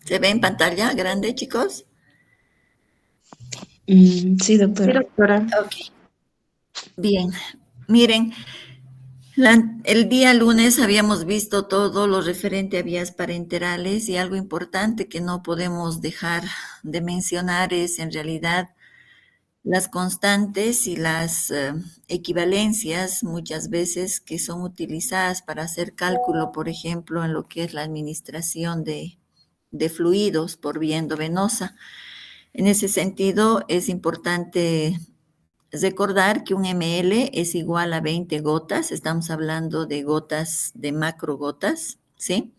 ¿Se ve en pantalla grande, chicos? Sí, Sí, doctora. doctora. Ok. Bien, miren, el día lunes habíamos visto todo lo referente a vías parenterales y algo importante que no podemos dejar de mencionar es en realidad las constantes y las equivalencias muchas veces que son utilizadas para hacer cálculo, por ejemplo, en lo que es la administración de fluidos por vía endovenosa. En ese sentido, es importante recordar que un ml es igual a 20 gotas, estamos hablando de gotas, de macrogotas, ¿sí?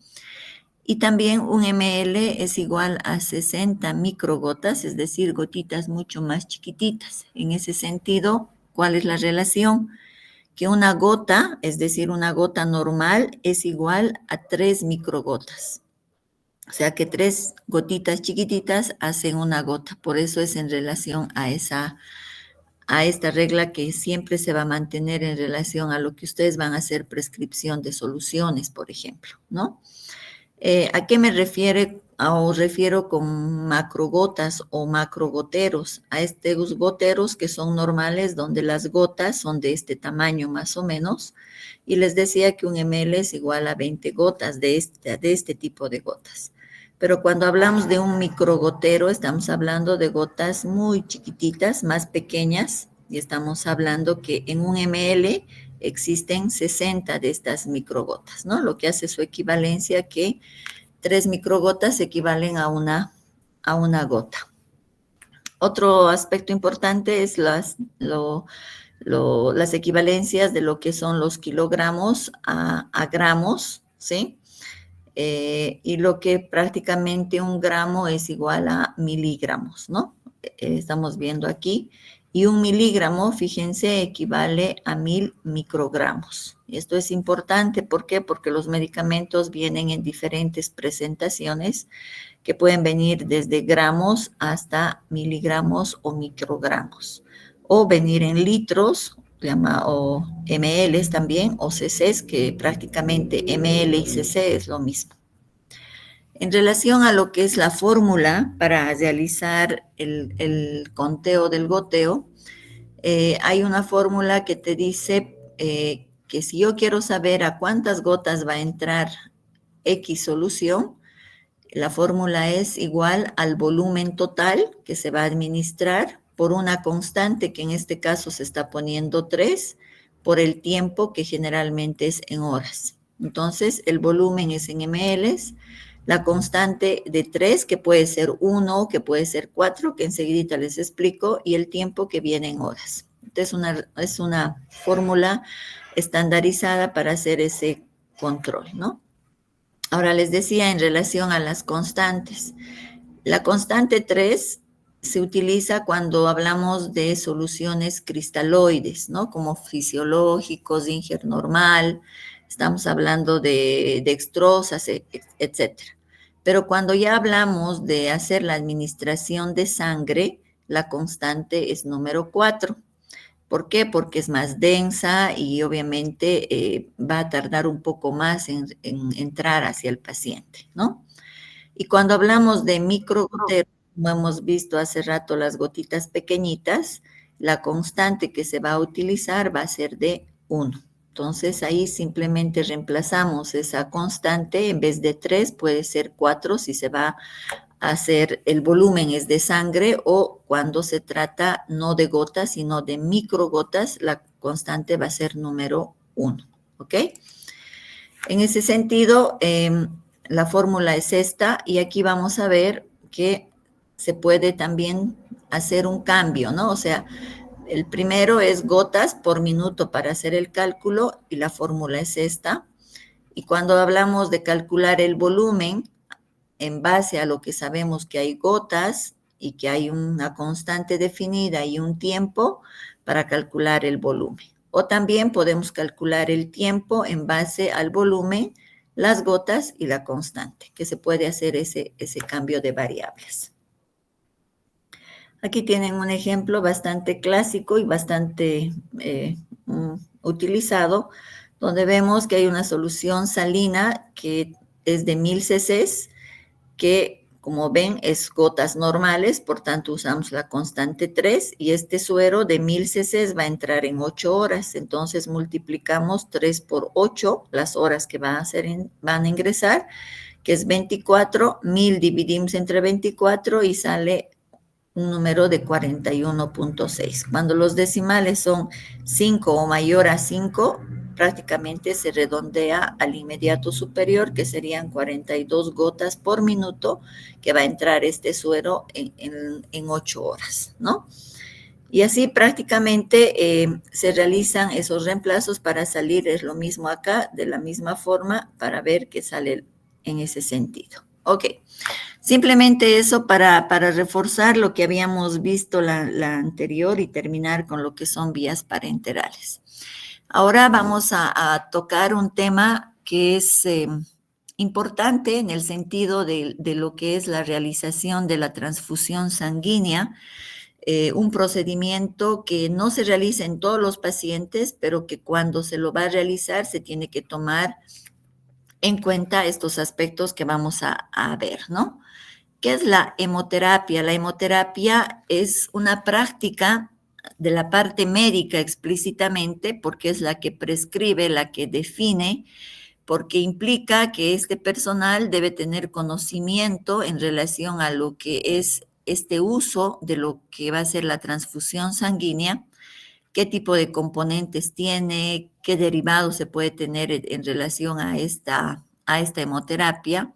Y también un ml es igual a 60 microgotas, es decir, gotitas mucho más chiquititas. En ese sentido, ¿cuál es la relación? Que una gota, es decir, una gota normal, es igual a 3 microgotas. O sea que 3 gotitas chiquititas hacen una gota. Por eso es en relación a esta regla que siempre se va a mantener en relación a lo que ustedes van a hacer prescripción de soluciones, por ejemplo, ¿no? ¿A qué me refiero con macrogotas o macrogoteros? A estos goteros que son normales, donde las gotas son de este tamaño más o menos, y les decía que un ml es igual a 20 gotas de este tipo de gotas. Pero cuando hablamos de un microgotero, estamos hablando de gotas muy chiquititas, más pequeñas, y estamos hablando que en un ml existen 60 de estas microgotas, ¿no? Lo que hace su equivalencia que 3 microgotas equivalen a una gota. Otro aspecto importante es las equivalencias de lo que son los kilogramos a gramos, ¿sí? Y lo que prácticamente un gramo es igual a miligramos, ¿no? Estamos viendo aquí. Y un miligramo, fíjense, equivale a 1000 microgramos. Esto es importante, ¿por qué? Porque los medicamentos vienen en diferentes presentaciones que pueden venir desde gramos hasta miligramos o microgramos, o venir en litros, o ml también, o cc's, que prácticamente ml y cc es lo mismo. En relación a lo que es la fórmula para realizar el conteo del goteo, hay una fórmula que te dice que si yo quiero saber a cuántas gotas va a entrar X solución, la fórmula es igual al volumen total que se va a administrar por una constante que en este caso se está poniendo 3 por el tiempo que generalmente es en horas. Entonces, el volumen es en ml, la constante de 3 que puede ser 1, que puede ser 4, que enseguida les explico, y el tiempo que viene en horas. Entonces, es una fórmula estandarizada para hacer ese control, ¿no? Ahora les decía en relación a las constantes. La constante 3 se utiliza cuando hablamos de soluciones cristaloides, ¿no? Como fisiológicos, Zinger normal, estamos hablando de dextrosas, etcétera. Pero cuando ya hablamos de hacer la administración de sangre, la constante es número 4. ¿Por qué? Porque es más densa y obviamente va a tardar un poco más en entrar hacia el paciente, ¿no? Y cuando hablamos de microgoteros, como hemos visto hace rato las gotitas pequeñitas, la constante que se va a utilizar va a ser de 1. Entonces ahí simplemente reemplazamos esa constante, en vez de 3 puede ser 4 si se va hacer el volumen es de sangre, o cuando se trata no de gotas, sino de microgotas, la constante va a ser número 1, ¿ok? En ese sentido, la fórmula es esta, y aquí vamos a ver que se puede también hacer un cambio, ¿no? O sea, el primero es gotas por minuto para hacer el cálculo, y la fórmula es esta. Y cuando hablamos de calcular el volumen, en base a lo que sabemos que hay gotas y que hay una constante definida y un tiempo para calcular el volumen. O también podemos calcular el tiempo en base al volumen, las gotas y la constante, que se puede hacer ese cambio de variables. Aquí tienen un ejemplo bastante clásico y bastante utilizado, donde vemos que hay una solución salina que es de 1000 cc's, que Como ven, es gotas normales, por tanto usamos la constante 3 y este suero de 1000 cc va a entrar en 8 horas. Entonces multiplicamos 3 por 8 las horas que van a ingresar, que es 24, 1000 dividimos entre 24 y sale un número de 41.6. Cuando los decimales son 5 o mayor a 5, prácticamente se redondea al inmediato superior, que serían 42 gotas por minuto, que va a entrar este suero en 8 horas, ¿no? Y así prácticamente se realizan esos reemplazos para salir, es lo mismo acá, de la misma forma, para ver que sale en ese sentido. Ok. Simplemente eso para reforzar lo que habíamos visto la anterior y terminar con lo que son vías parenterales. Ahora vamos a tocar un tema que es importante en el sentido de lo que es la realización de la transfusión sanguínea, un procedimiento que no se realiza en todos los pacientes, pero que cuando se lo va a realizar se tiene que tomar en cuenta estos aspectos que vamos a ver, ¿no? ¿Qué es la hemoterapia? La hemoterapia es una práctica de la parte médica explícitamente, porque es la que prescribe, la que define, porque implica que este personal debe tener conocimiento en relación a lo que es este uso de lo que va a ser la transfusión sanguínea, qué tipo de componentes tiene, qué derivados se puede tener en relación a esta hemoterapia.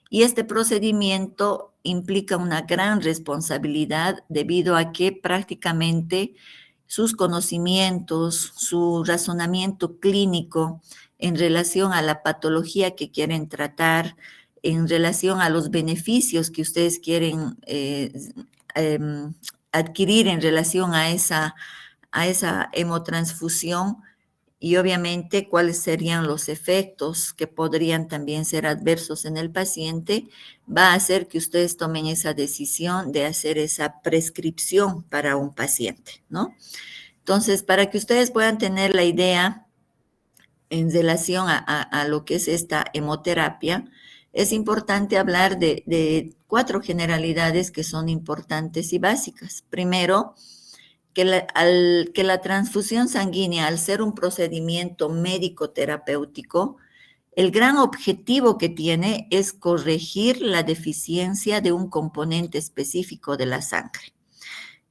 Y este procedimiento implica una gran responsabilidad debido a que prácticamente sus conocimientos, su razonamiento clínico en relación a la patología que quieren tratar, en relación a los beneficios que ustedes quieren adquirir en relación a esa hemotransfusión, y obviamente cuáles serían los efectos que podrían también ser adversos en el paciente, va a hacer que ustedes tomen esa decisión de hacer esa prescripción para un paciente, ¿no? Entonces, para que ustedes puedan tener la idea en relación a lo que es esta hemoterapia, es importante hablar de 4 generalidades que son importantes y básicas. Primero, que la transfusión sanguínea, al ser un procedimiento médico-terapéutico, el gran objetivo que tiene es corregir la deficiencia de un componente específico de la sangre.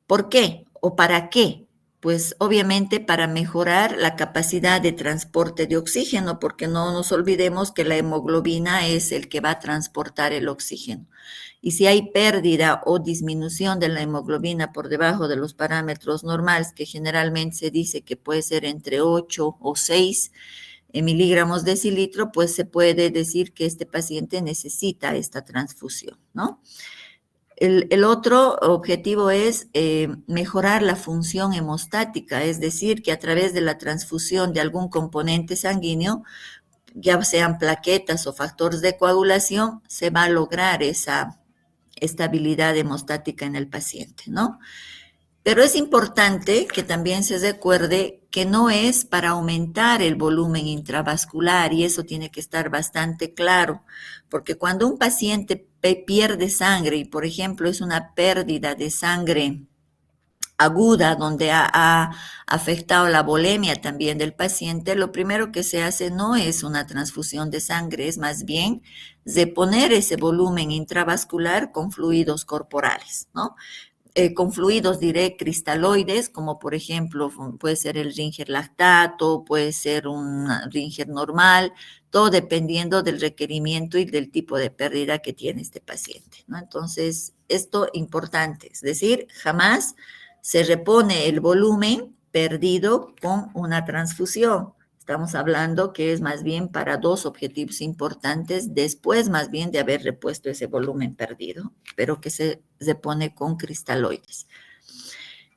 ¿Por qué o para qué? Pues obviamente para mejorar la capacidad de transporte de oxígeno, porque no nos olvidemos que la hemoglobina es el que va a transportar el oxígeno. Y si hay pérdida o disminución de la hemoglobina por debajo de los parámetros normales, que generalmente se dice que puede ser entre 8 o 6 miligramos de decilitro, pues se puede decir que este paciente necesita esta transfusión, ¿no? El otro objetivo es mejorar la función hemostática, es decir, que a través de la transfusión de algún componente sanguíneo, ya sean plaquetas o factores de coagulación, se va a lograr esa estabilidad hemostática en el paciente, ¿no? Pero es importante que también se recuerde que no es para aumentar el volumen intravascular, y eso tiene que estar bastante claro, porque cuando un paciente pierde sangre y, por ejemplo, es una pérdida de sangre aguda donde ha afectado la volemia también del paciente, lo primero que se hace no es una transfusión de sangre, es más bien reponer ese volumen intravascular con fluidos corporales, ¿no? Con fluidos, diré, cristaloides, como por ejemplo puede ser el Ringer lactato, puede ser un Ringer normal, todo dependiendo del requerimiento y del tipo de pérdida que tiene este paciente, ¿no? Entonces, esto importante, es decir, jamás se repone el volumen perdido con una transfusión. Estamos hablando que es más bien para 2 objetivos importantes, después más bien de haber repuesto ese volumen perdido, pero que se pone con cristaloides.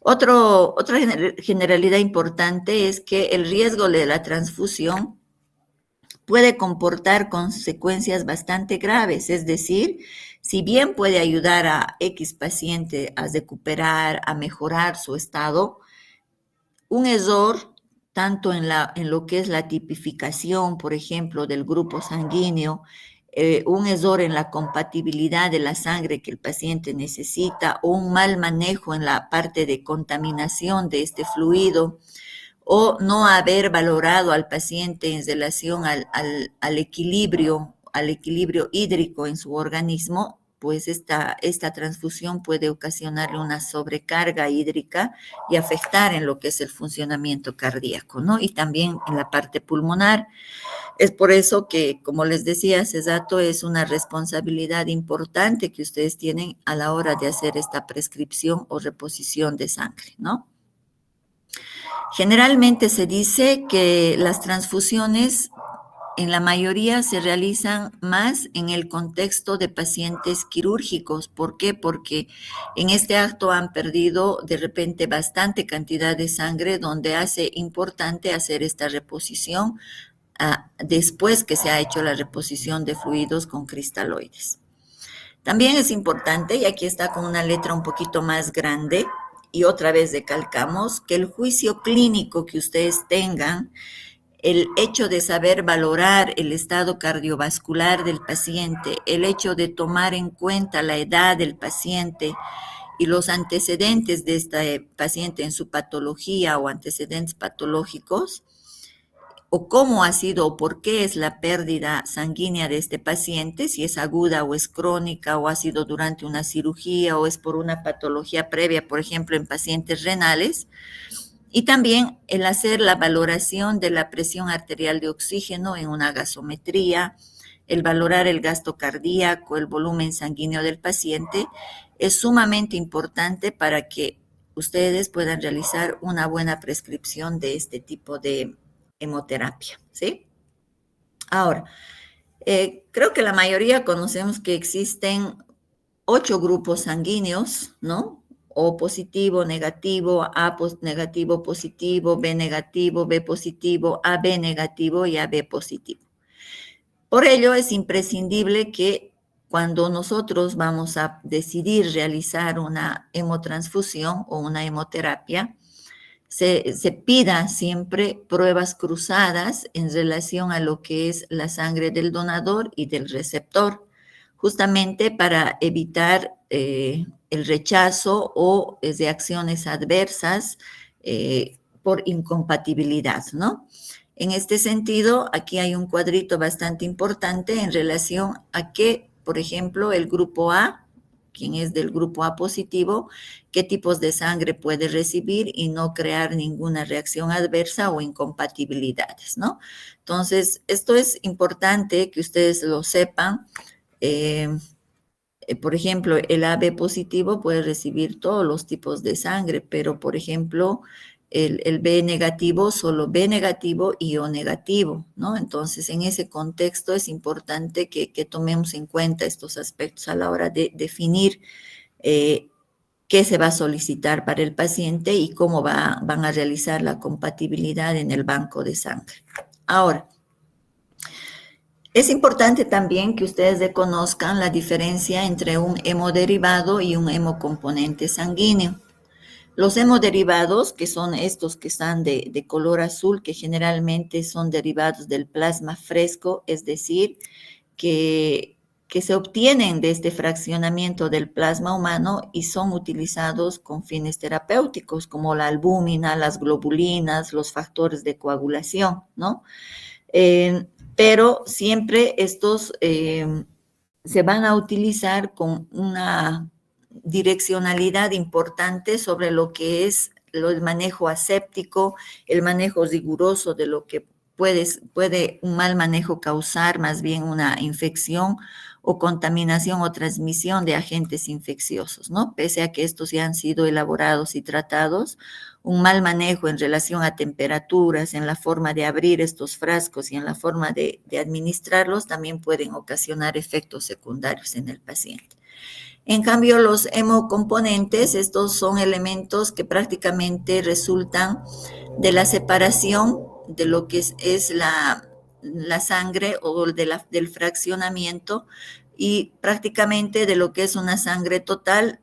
Otra generalidad importante es que el riesgo de la transfusión puede comportar consecuencias bastante graves, es decir, si bien puede ayudar a X paciente a recuperar, a mejorar su estado, un error tanto en lo que es la tipificación, por ejemplo, del grupo sanguíneo, un error en la compatibilidad de la sangre que el paciente necesita o un mal manejo en la parte de contaminación de este fluido o no haber valorado al paciente en relación al equilibrio hídrico en su organismo, pues esta transfusión puede ocasionarle una sobrecarga hídrica y afectar en lo que es el funcionamiento cardíaco, ¿no? Y también en la parte pulmonar. Es por eso que, como les decía hace rato, es una responsabilidad importante que ustedes tienen a la hora de hacer esta prescripción o reposición de sangre, ¿no? Generalmente se dice que las transfusiones en la mayoría se realizan más en el contexto de pacientes quirúrgicos. ¿Por qué? Porque en este acto han perdido de repente bastante cantidad de sangre, donde hace importante hacer esta reposición después que se ha hecho la reposición de fluidos con cristaloides. También es importante, y aquí está con una letra un poquito más grande, y otra vez recalcamos que el juicio clínico que ustedes tengan, el hecho de saber valorar el estado cardiovascular del paciente, el hecho de tomar en cuenta la edad del paciente y los antecedentes de este paciente en su patología o antecedentes patológicos, o cómo ha sido o por qué es la pérdida sanguínea de este paciente, si es aguda o es crónica, o ha sido durante una cirugía o es por una patología previa, por ejemplo, en pacientes renales. Y también el hacer la valoración de la presión arterial de oxígeno en una gasometría, el valorar el gasto cardíaco, el volumen sanguíneo del paciente, es sumamente importante para que ustedes puedan realizar una buena prescripción de este tipo de hemoterapia, ¿sí? Ahora, creo que la mayoría conocemos que existen 8 grupos sanguíneos, ¿no? O positivo, negativo, negativo, positivo, B negativo, B positivo, AB negativo y AB positivo. Por ello es imprescindible que cuando nosotros vamos a decidir realizar una hemotransfusión o una hemoterapia, se pida siempre pruebas cruzadas en relación a lo que es la sangre del donador y del receptor, justamente para evitar el rechazo o reacciones adversas por incompatibilidad, ¿no? En este sentido, aquí hay un cuadrito bastante importante en relación a que, por ejemplo, el grupo A, quien es del grupo A positivo, qué tipos de sangre puede recibir y no crear ninguna reacción adversa o incompatibilidades, ¿no? Entonces, esto es importante que ustedes lo sepan. Por ejemplo, el AB positivo puede recibir todos los tipos de sangre, pero, por ejemplo, el B negativo, solo B negativo y O negativo, ¿no? Entonces, en ese contexto es importante que tomemos en cuenta estos aspectos a la hora de definir qué se va a solicitar para el paciente y cómo van a realizar la compatibilidad en el banco de sangre. Ahora, es importante también que ustedes reconozcan la diferencia entre un hemoderivado y un hemocomponente sanguíneo. Los hemoderivados, que son estos que están de color azul, que generalmente son derivados del plasma fresco, es decir, que se obtienen de este fraccionamiento del plasma humano y son utilizados con fines terapéuticos, como la albúmina, las globulinas, los factores de coagulación, ¿no? Pero siempre estos se van a utilizar con una direccionalidad importante sobre lo que es el manejo aséptico, el manejo riguroso de lo que puede un mal manejo causar más bien una infección o contaminación o transmisión de agentes infecciosos, ¿no? Pese a que estos ya han sido elaborados y tratados, un mal manejo en relación a temperaturas, en la forma de abrir estos frascos y en la forma de administrarlos también pueden ocasionar efectos secundarios en el paciente. En cambio, los hemocomponentes, estos son elementos que prácticamente resultan de la separación de lo que es la sangre o del fraccionamiento y prácticamente de lo que es una sangre total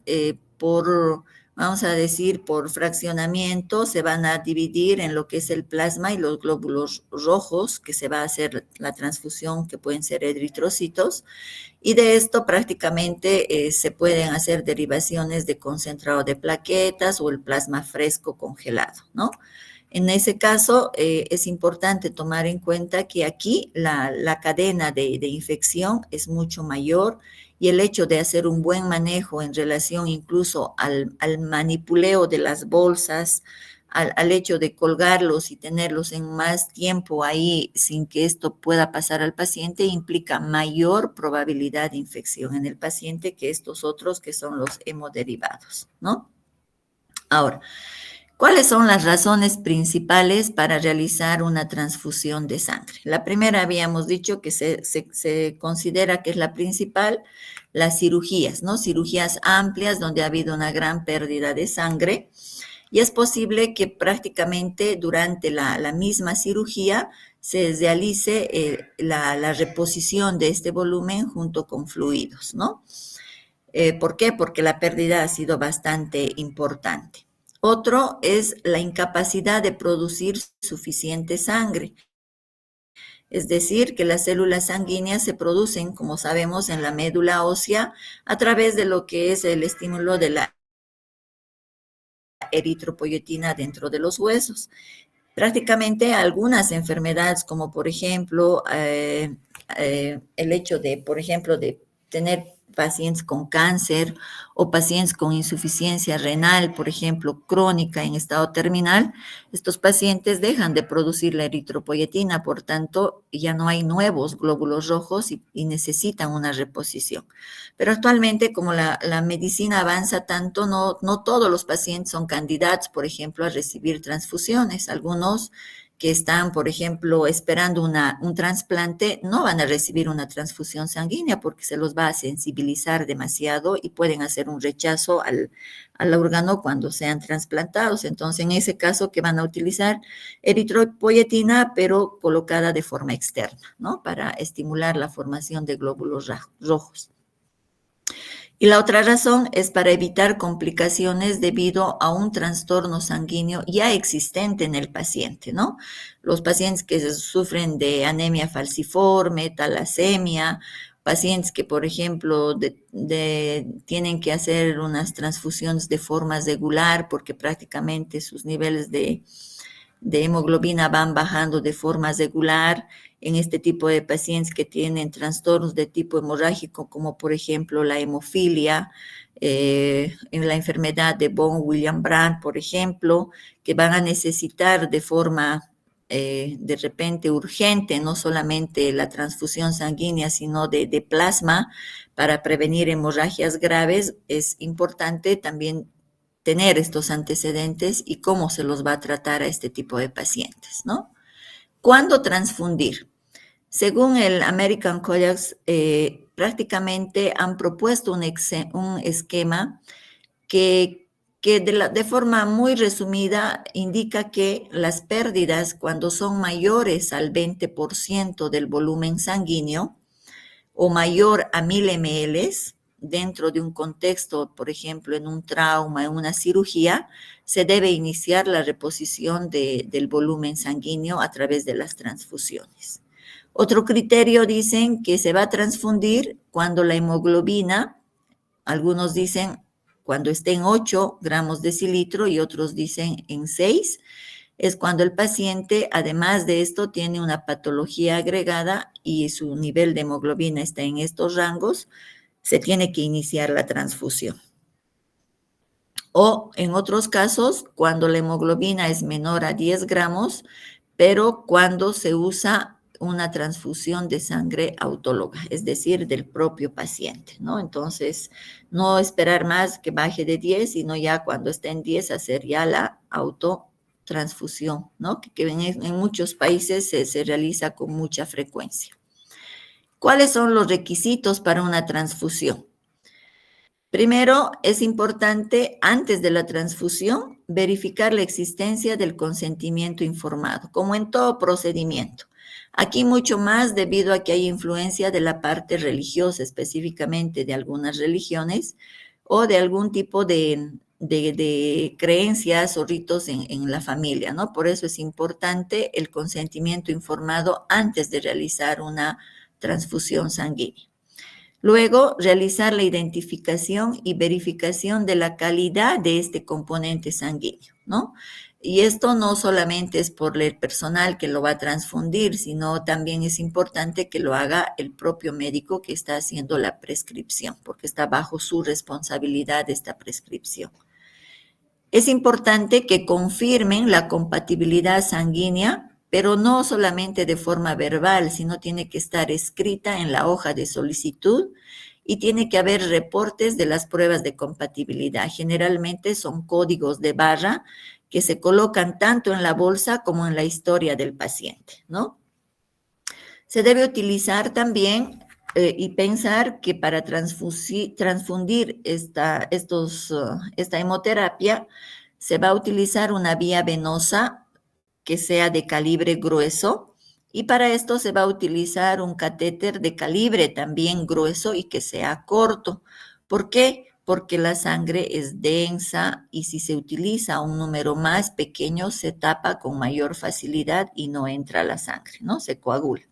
por vamos a decir, por fraccionamiento, se van a dividir en lo que es el plasma y los glóbulos rojos, que se va a hacer la transfusión, que pueden ser eritrocitos, y de esto prácticamente se pueden hacer derivaciones de concentrado de plaquetas o el plasma fresco congelado, ¿no? En ese caso, es importante tomar en cuenta que aquí la cadena de infección es mucho mayor y el hecho de hacer un buen manejo en relación incluso al manipuleo de las bolsas, al hecho de colgarlos y tenerlos en más tiempo ahí sin que esto pueda pasar al paciente, implica mayor probabilidad de infección en el paciente que estos otros que son los hemoderivados, ¿no? Ahora, ¿cuáles son las razones principales para realizar una transfusión de sangre? La primera habíamos dicho que se considera que es la principal, las cirugías, ¿no? Cirugías amplias donde ha habido una gran pérdida de sangre y es posible que prácticamente durante la misma cirugía se realice la reposición de este volumen junto con fluidos, ¿no? ¿Por qué? Porque la pérdida ha sido bastante importante. Otro es la incapacidad de producir suficiente sangre. Es decir, que las células sanguíneas se producen, como sabemos, en la médula ósea a través de lo que es el estímulo de la eritropoyetina dentro de los huesos. Prácticamente algunas enfermedades, como por ejemplo el hecho de, por ejemplo, de tener pacientes con cáncer o pacientes con insuficiencia renal, por ejemplo, crónica en estado terminal, estos pacientes dejan de producir la eritropoyetina, por tanto, ya no hay nuevos glóbulos rojos y necesitan una reposición. Pero actualmente, como la medicina avanza tanto, no todos los pacientes son candidatos, por ejemplo, a recibir transfusiones. Algunos que están, por ejemplo, esperando un trasplante, no van a recibir una transfusión sanguínea porque se los va a sensibilizar demasiado y pueden hacer un rechazo al órgano cuando sean trasplantados. Entonces, en ese caso, que van a utilizar eritropoyetina, pero colocada de forma externa, ¿no? Para estimular la formación de glóbulos rojos. Y la otra razón es para evitar complicaciones debido a un trastorno sanguíneo ya existente en el paciente, ¿no? Los pacientes que sufren de anemia falciforme, talasemia, pacientes que, por ejemplo, tienen que hacer unas transfusiones de forma regular porque prácticamente sus niveles de hemoglobina van bajando de forma regular en este tipo de pacientes que tienen trastornos de tipo hemorrágico, como por ejemplo la hemofilia, en la enfermedad de von Willebrand, por ejemplo, que van a necesitar de forma de repente urgente, no solamente la transfusión sanguínea, sino de plasma para prevenir hemorragias graves, es importante también tener estos antecedentes y cómo se los va a tratar a este tipo de pacientes, ¿no? ¿Cuándo transfundir? Según el American College, prácticamente han propuesto un esquema que de forma muy resumida indica que las pérdidas cuando son mayores al 20% del volumen sanguíneo o mayor a 1000 ml, dentro de un contexto, por ejemplo, en un trauma, en una cirugía, se debe iniciar la reposición del volumen sanguíneo a través de las transfusiones. Otro criterio dicen que se va a transfundir cuando la hemoglobina, algunos dicen cuando esté en 8 gramos decilitro y otros dicen en 6, es cuando el paciente, además de esto, tiene una patología agregada y su nivel de hemoglobina está en estos rangos, se tiene que iniciar la transfusión. O en otros casos, cuando la hemoglobina es menor a 10 gramos, pero cuando se usa una transfusión de sangre autóloga, es decir, del propio paciente, ¿no? Entonces, no esperar más que baje de 10, sino ya cuando esté en 10, hacer ya la autotransfusión, ¿no? Que en muchos países se realiza con mucha frecuencia. ¿Cuáles son los requisitos para una transfusión? Primero, es importante, antes de la transfusión, verificar la existencia del consentimiento informado, como en todo procedimiento. Aquí mucho más debido a que hay influencia de la parte religiosa, específicamente de algunas religiones, o de algún tipo de de creencias o ritos en la familia, ¿no? Por eso es importante el consentimiento informado antes de realizar una transfusión sanguínea. Luego, realizar la identificación y verificación de la calidad de este componente sanguíneo, ¿no? Y esto no solamente es por el personal que lo va a transfundir, sino también es importante que lo haga el propio médico que está haciendo la prescripción, porque está bajo su responsabilidad esta prescripción. Es importante que confirmen la compatibilidad sanguínea, pero no solamente de forma verbal, sino tiene que estar escrita en la hoja de solicitud y tiene que haber reportes de las pruebas de compatibilidad. Generalmente son códigos de barra que se colocan tanto en la bolsa como en la historia del paciente, ¿no? Se debe utilizar también y pensar que para transfundir esta hemoterapia se va a utilizar una vía venosa que sea de calibre grueso y para esto se va a utilizar un catéter de calibre también grueso y que sea corto. ¿Por qué? Porque la sangre es densa y si se utiliza un número más pequeño se tapa con mayor facilidad y no entra la sangre, ¿no? Se coagula.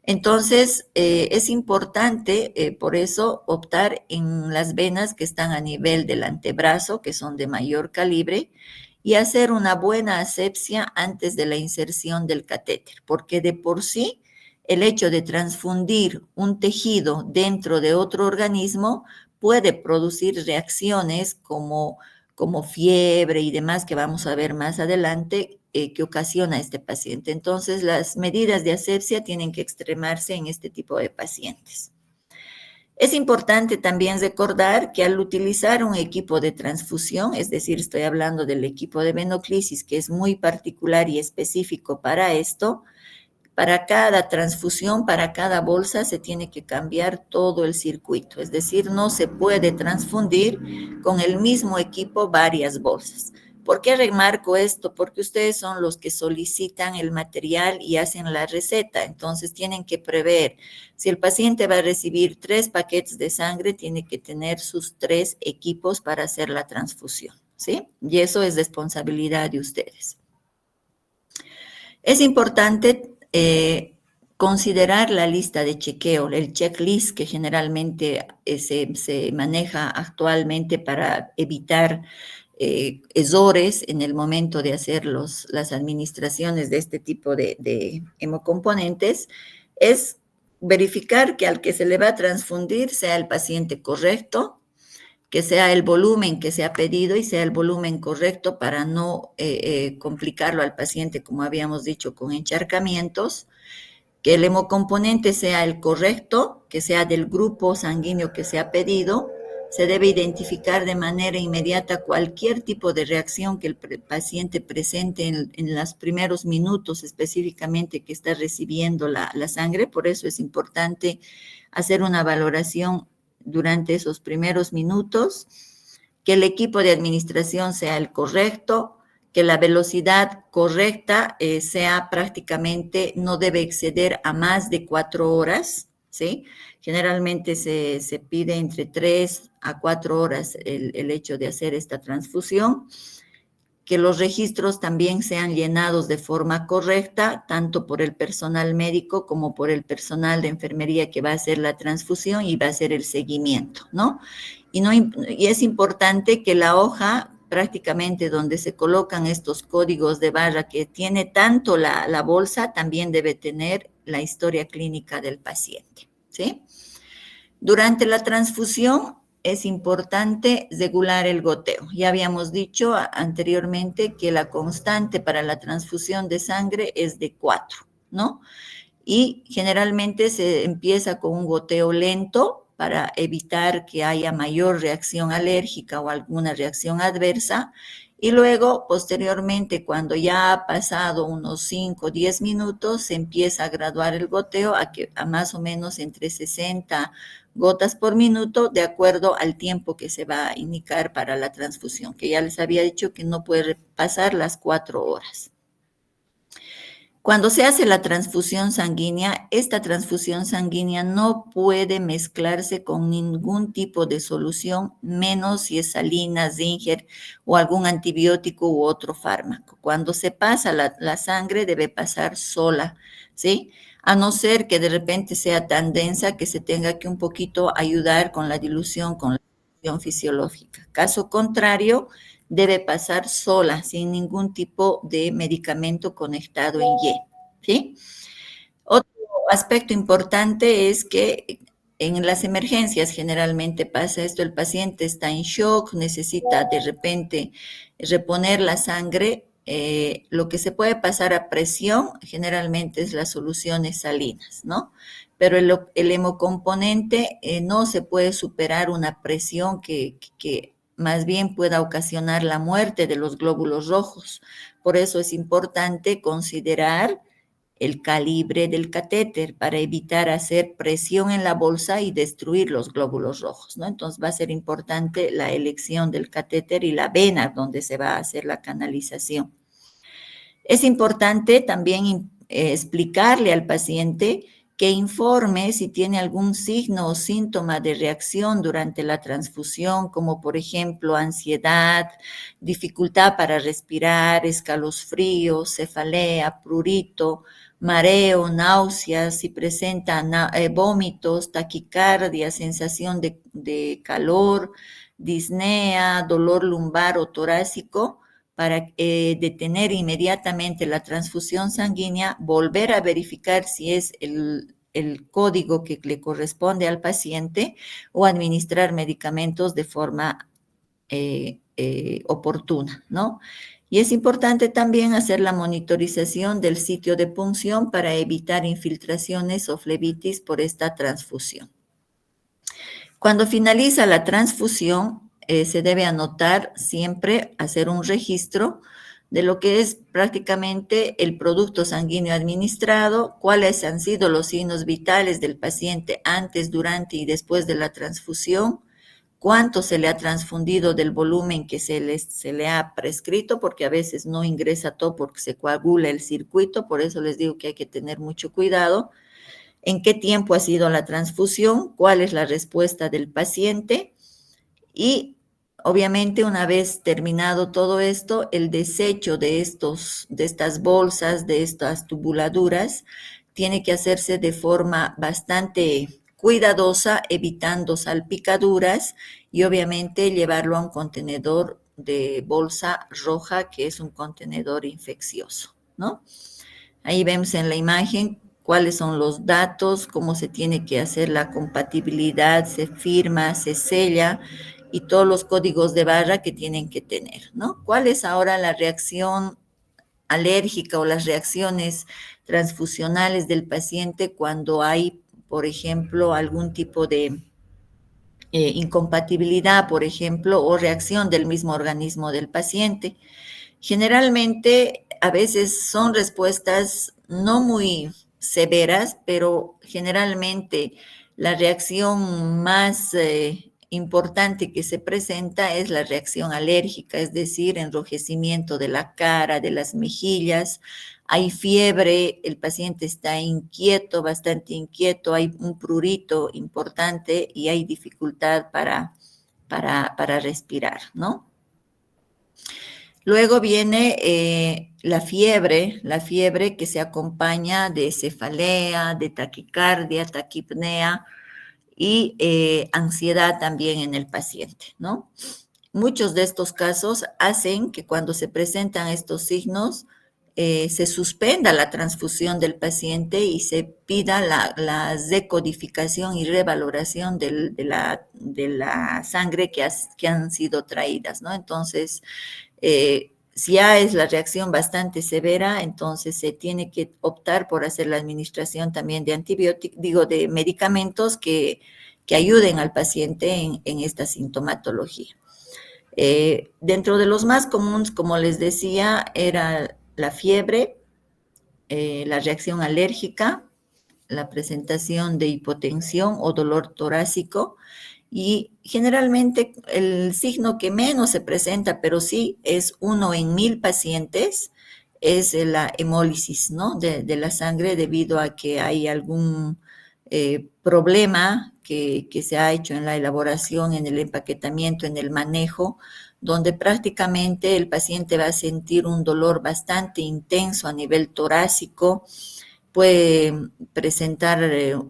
Entonces, es importante, por eso, optar en las venas que están a nivel del antebrazo, que son de mayor calibre, y hacer una buena asepsia antes de la inserción del catéter, porque de por sí el hecho de transfundir un tejido dentro de otro organismo puede producir reacciones como fiebre y demás que vamos a ver más adelante que ocasiona este paciente. Entonces, las medidas de asepsia tienen que extremarse en este tipo de pacientes. Es importante también recordar que al utilizar un equipo de transfusión, es decir, estoy hablando del equipo de venoclisis, que es muy particular y específico para esto, para cada transfusión, para cada bolsa, se tiene que cambiar todo el circuito. Es decir, no se puede transfundir con el mismo equipo varias bolsas. ¿Por qué remarco esto? Porque ustedes son los que solicitan el material y hacen la receta. Entonces, tienen que prever. Si el paciente va a recibir 3 paquetes de sangre, tiene que tener sus 3 equipos para hacer la transfusión, ¿sí? Y eso es responsabilidad de ustedes. Es importante considerar la lista de chequeo, el checklist que generalmente se maneja actualmente para evitar errores en el momento de hacer las administraciones de este tipo de hemocomponentes, es verificar que al que se le va a transfundir sea el paciente correcto, que sea el volumen que se ha pedido y sea el volumen correcto para no complicarlo al paciente, como habíamos dicho, con encharcamientos, que el hemocomponente sea el correcto, que sea del grupo sanguíneo que se ha pedido. Se debe identificar de manera inmediata cualquier tipo de reacción que el paciente presente en los primeros minutos específicamente que está recibiendo la sangre. Por eso es importante hacer una valoración durante esos primeros minutos, que el equipo de administración sea el correcto, que la velocidad correcta sea prácticamente, no debe exceder a más de 4 horas, ¿sí? Generalmente se pide entre 3 a 4 horas el hecho de hacer esta transfusión, que los registros también sean llenados de forma correcta, tanto por el personal médico como por el personal de enfermería que va a hacer la transfusión y va a hacer el seguimiento, ¿no? Y es importante que la hoja prácticamente donde se colocan estos códigos de barra que tiene tanto la bolsa, también debe tener la historia clínica del paciente, ¿sí? Durante la transfusión es importante regular el goteo. Ya habíamos dicho anteriormente que la constante para la transfusión de sangre es de 4, ¿no? Y generalmente se empieza con un goteo lento para evitar que haya mayor reacción alérgica o alguna reacción adversa. Y luego, posteriormente, cuando ya ha pasado unos 5 o 10 minutos, se empieza a graduar el goteo a más o menos entre 60 gotas por minuto, de acuerdo al tiempo que se va a indicar para la transfusión, que ya les había dicho que no puede pasar las 4 horas. Cuando se hace la transfusión sanguínea, esta transfusión sanguínea no puede mezclarse con ningún tipo de solución, menos si es salina, Zinger o algún antibiótico u otro fármaco. Cuando se pasa la sangre debe pasar sola, ¿sí? A no ser que de repente sea tan densa que se tenga que un poquito ayudar con la dilución, con la dilución fisiológica. Caso contrario, debe pasar sola, sin ningún tipo de medicamento conectado en Y, ¿sí? Otro aspecto importante es que en las emergencias generalmente pasa esto, el paciente está en shock, necesita de repente reponer la sangre. Lo que se puede pasar a presión generalmente es las soluciones salinas, ¿no? Pero el hemocomponente no se puede superar una presión que más bien pueda ocasionar la muerte de los glóbulos rojos. Por eso es importante considerar el calibre del catéter para evitar hacer presión en la bolsa y destruir los glóbulos rojos, ¿no? Entonces va a ser importante la elección del catéter y la vena donde se va a hacer la canalización. Es importante también explicarle al paciente que informe si tiene algún signo o síntoma de reacción durante la transfusión, como por ejemplo ansiedad, dificultad para respirar, escalofríos, cefalea, prurito, mareo, náuseas, si presenta vómitos, taquicardia, sensación de calor, disnea, dolor lumbar o torácico, para detener inmediatamente la transfusión sanguínea, volver a verificar si es el código que le corresponde al paciente o administrar medicamentos de forma oportuna, ¿no? Y es importante también hacer la monitorización del sitio de punción para evitar infiltraciones o flebitis por esta transfusión. Cuando finaliza la transfusión, se debe anotar siempre, hacer un registro de lo que es prácticamente el producto sanguíneo administrado, cuáles han sido los signos vitales del paciente antes, durante y después de la transfusión, cuánto se le ha transfundido del volumen que se le ha prescrito, porque a veces no ingresa todo porque se coagula el circuito, por eso les digo que hay que tener mucho cuidado. En qué tiempo ha sido la transfusión, cuál es la respuesta del paciente y obviamente una vez terminado todo esto, el desecho de estas bolsas, de estas tubuladuras, tiene que hacerse de forma bastante cuidadosa, evitando salpicaduras y obviamente llevarlo a un contenedor de bolsa roja, que es un contenedor infeccioso, ¿no? Ahí vemos en la imagen cuáles son los datos, cómo se tiene que hacer la compatibilidad, se firma, se sella y todos los códigos de barra que tienen que tener, ¿no? ¿Cuál es ahora la reacción alérgica o las reacciones transfusionales del paciente cuando hay, por ejemplo, algún tipo de incompatibilidad, por ejemplo, o reacción del mismo organismo del paciente? Generalmente, a veces son respuestas no muy severas, pero generalmente la reacción más importante que se presenta es la reacción alérgica, es decir, enrojecimiento de la cara, de las mejillas, hay fiebre, el paciente está inquieto, bastante inquieto, hay un prurito importante y hay dificultad para respirar, ¿no? Luego viene la fiebre que se acompaña de cefalea, de taquicardia, taquipnea y ansiedad también en el paciente, ¿no? Muchos de estos casos hacen que cuando se presentan estos signos se suspenda la transfusión del paciente y se pida la decodificación y revaloración de la sangre que han sido traídas, ¿no? Entonces, si ya es la reacción bastante severa, entonces se tiene que optar por hacer la administración también de antibióticos, de medicamentos que ayuden al paciente en esta sintomatología. Dentro de los más comunes, como les decía, era la fiebre, la reacción alérgica, la presentación de hipotensión o dolor torácico, y generalmente el signo que menos se presenta, pero sí es 1 en 1000 pacientes, es la hemólisis, ¿no? De la sangre debido a que hay algún problema que se ha hecho en la elaboración, en el empaquetamiento, en el manejo, donde prácticamente el paciente va a sentir un dolor bastante intenso a nivel torácico, puede presentar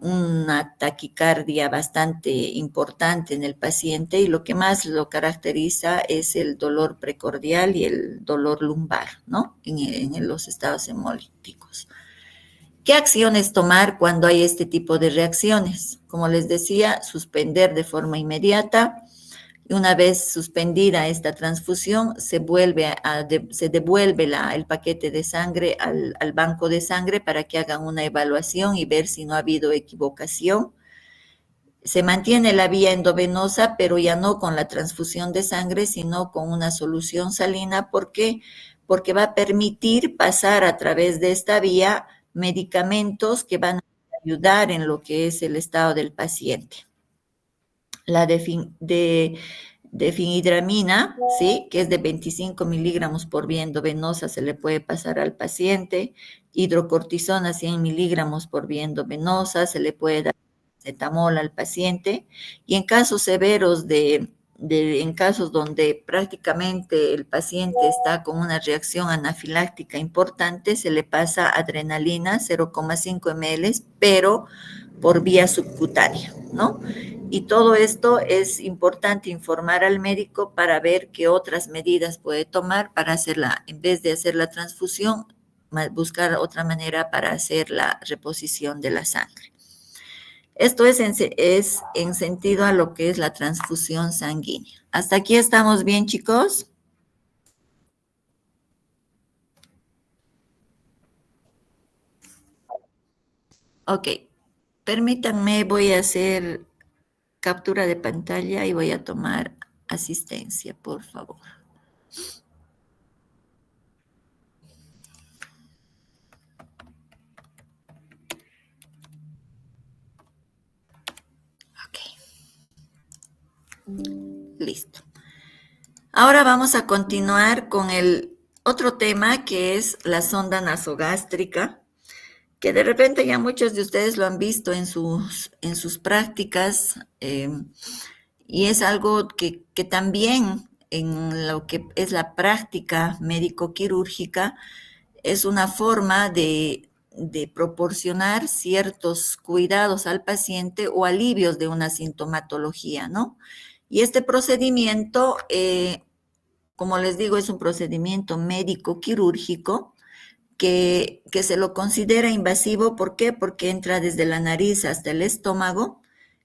una taquicardia bastante importante en el paciente y lo que más lo caracteriza es el dolor precordial y el dolor lumbar, ¿no? En los estados hemolíticos. ¿Qué acciones tomar cuando hay este tipo de reacciones? Como les decía, suspender de forma inmediata. Una vez suspendida esta transfusión, se devuelve el paquete de sangre al banco de sangre para que hagan una evaluación y ver si no ha habido equivocación. Se mantiene la vía endovenosa, pero ya no con la transfusión de sangre, sino con una solución salina. ¿Por qué? Porque va a permitir pasar a través de esta vía medicamentos que van a ayudar en lo que es el estado del paciente. La difenhidramina, ¿sí? Que es de 25 miligramos por vía endovenosa, se le puede pasar al paciente. Hidrocortisona, 100 miligramos por vía endovenosa, se le puede dar paracetamol al paciente. Y en casos severos en casos donde prácticamente el paciente está con una reacción anafiláctica importante, se le pasa adrenalina 0,5 ml, pero por vía subcutánea, ¿no? Y todo esto es importante informar al médico para ver qué otras medidas puede tomar para hacerla, en vez de hacer la transfusión, buscar otra manera para hacer la reposición de la sangre. Esto es en sentido a lo que es la transfusión sanguínea. ¿Hasta aquí estamos bien, chicos? Ok, permítanme, voy a hacer captura de pantalla y voy a tomar asistencia, por favor. Ok. Listo. Ahora vamos a continuar con el otro tema que es la sonda nasogástrica, que de repente ya muchos de ustedes lo han visto en sus prácticas, y es algo que también en lo que es la práctica médico-quirúrgica es una forma de proporcionar ciertos cuidados al paciente o alivios de una sintomatología, ¿no? Y este procedimiento, como les digo, es un procedimiento médico quirúrgico que se lo considera invasivo. ¿Por qué? Porque entra desde la nariz hasta el estómago.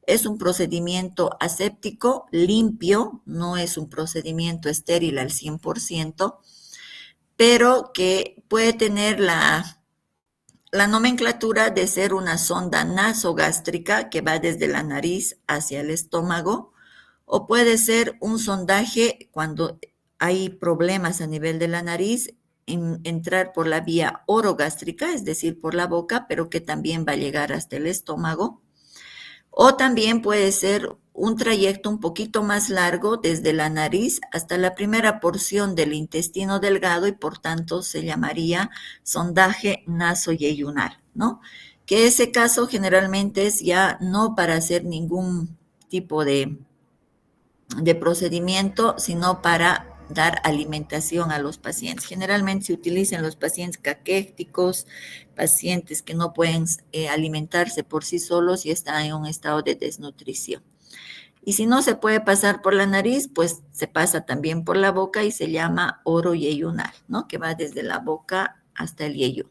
Es un procedimiento aséptico, limpio, no es un procedimiento estéril al 100%, pero que puede tener la nomenclatura de ser una sonda nasogástrica que va desde la nariz hacia el estómago, o puede ser un sondaje cuando hay problemas a nivel de la nariz, entrar por la vía orogástrica, es decir, por la boca, pero que también va a llegar hasta el estómago. O también puede ser un trayecto un poquito más largo desde la nariz hasta la primera porción del intestino delgado y por tanto se llamaría sondaje nasoyeyunal, ¿no? Que ese caso generalmente es ya no para hacer ningún tipo de procedimiento, sino para dar alimentación a los pacientes. Generalmente se utilizan los pacientes caquéticos, pacientes que no pueden alimentarse por sí solos y están en un estado de desnutrición. Y si no se puede pasar por la nariz, pues se pasa también por la boca y se llama oroyeyunal, ¿no? Que va desde la boca hasta el yeyu.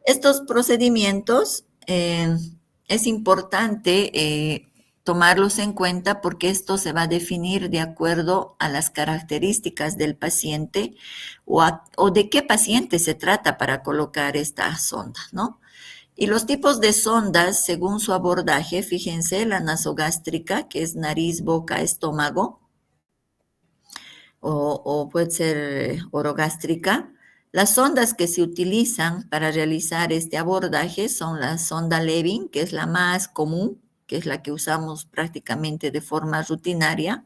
Estos procedimientos es importante tomarlos en cuenta porque esto se va a definir de acuerdo a las características del paciente o de qué paciente se trata para colocar esta sonda, ¿no? Y los tipos de sondas, según su abordaje, fíjense, la nasogástrica, que es nariz, boca, estómago, o puede ser orogástrica. Las sondas que se utilizan para realizar este abordaje son la sonda Levin, que es la más común, que es la que usamos prácticamente de forma rutinaria,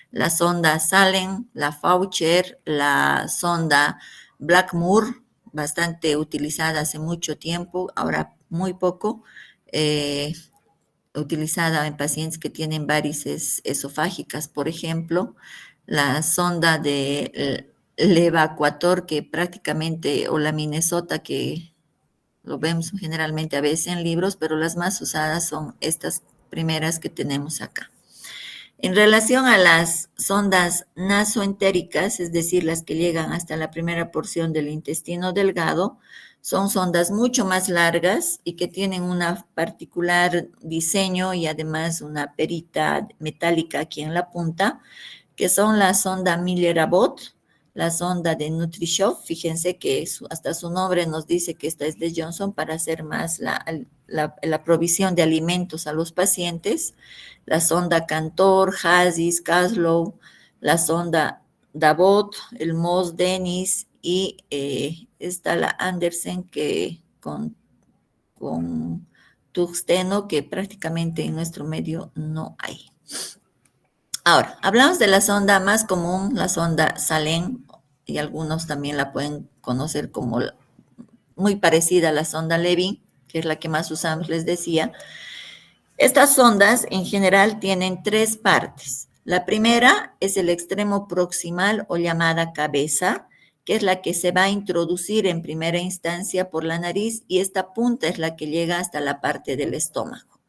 la sonda Salem, la Faucher, la sonda Blackmore, bastante utilizada hace mucho tiempo, ahora muy poco, utilizada en pacientes que tienen varices esofágicas, por ejemplo, la sonda de Levacuator, que prácticamente, o la Minnesota, que lo vemos generalmente a veces en libros, pero las más usadas son estas primeras que tenemos acá. En relación a las sondas nasoentéricas, es decir, las que llegan hasta la primera porción del intestino delgado, son sondas mucho más largas y que tienen un particular diseño y además una perita metálica aquí en la punta, que son la sonda Miller-Abbott, la sonda de NutriShock. Fíjense que hasta su nombre nos dice que esta es de Johnson para hacer más la provisión de alimentos a los pacientes. La sonda Cantor, Hasis, Caslow, la sonda Davot, el Moss Dennis y está la Andersen que con tungsteno, que prácticamente en nuestro medio no hay. Ahora, hablamos de la sonda más común, la sonda Salem, y algunos también la pueden conocer como muy parecida a la sonda Levy, que es la que más usamos, les decía. Estas sondas en general tienen tres partes. La primera es el extremo proximal o llamada cabeza, que es la que se va a introducir en primera instancia por la nariz, y esta punta es la que llega hasta la parte del estómago.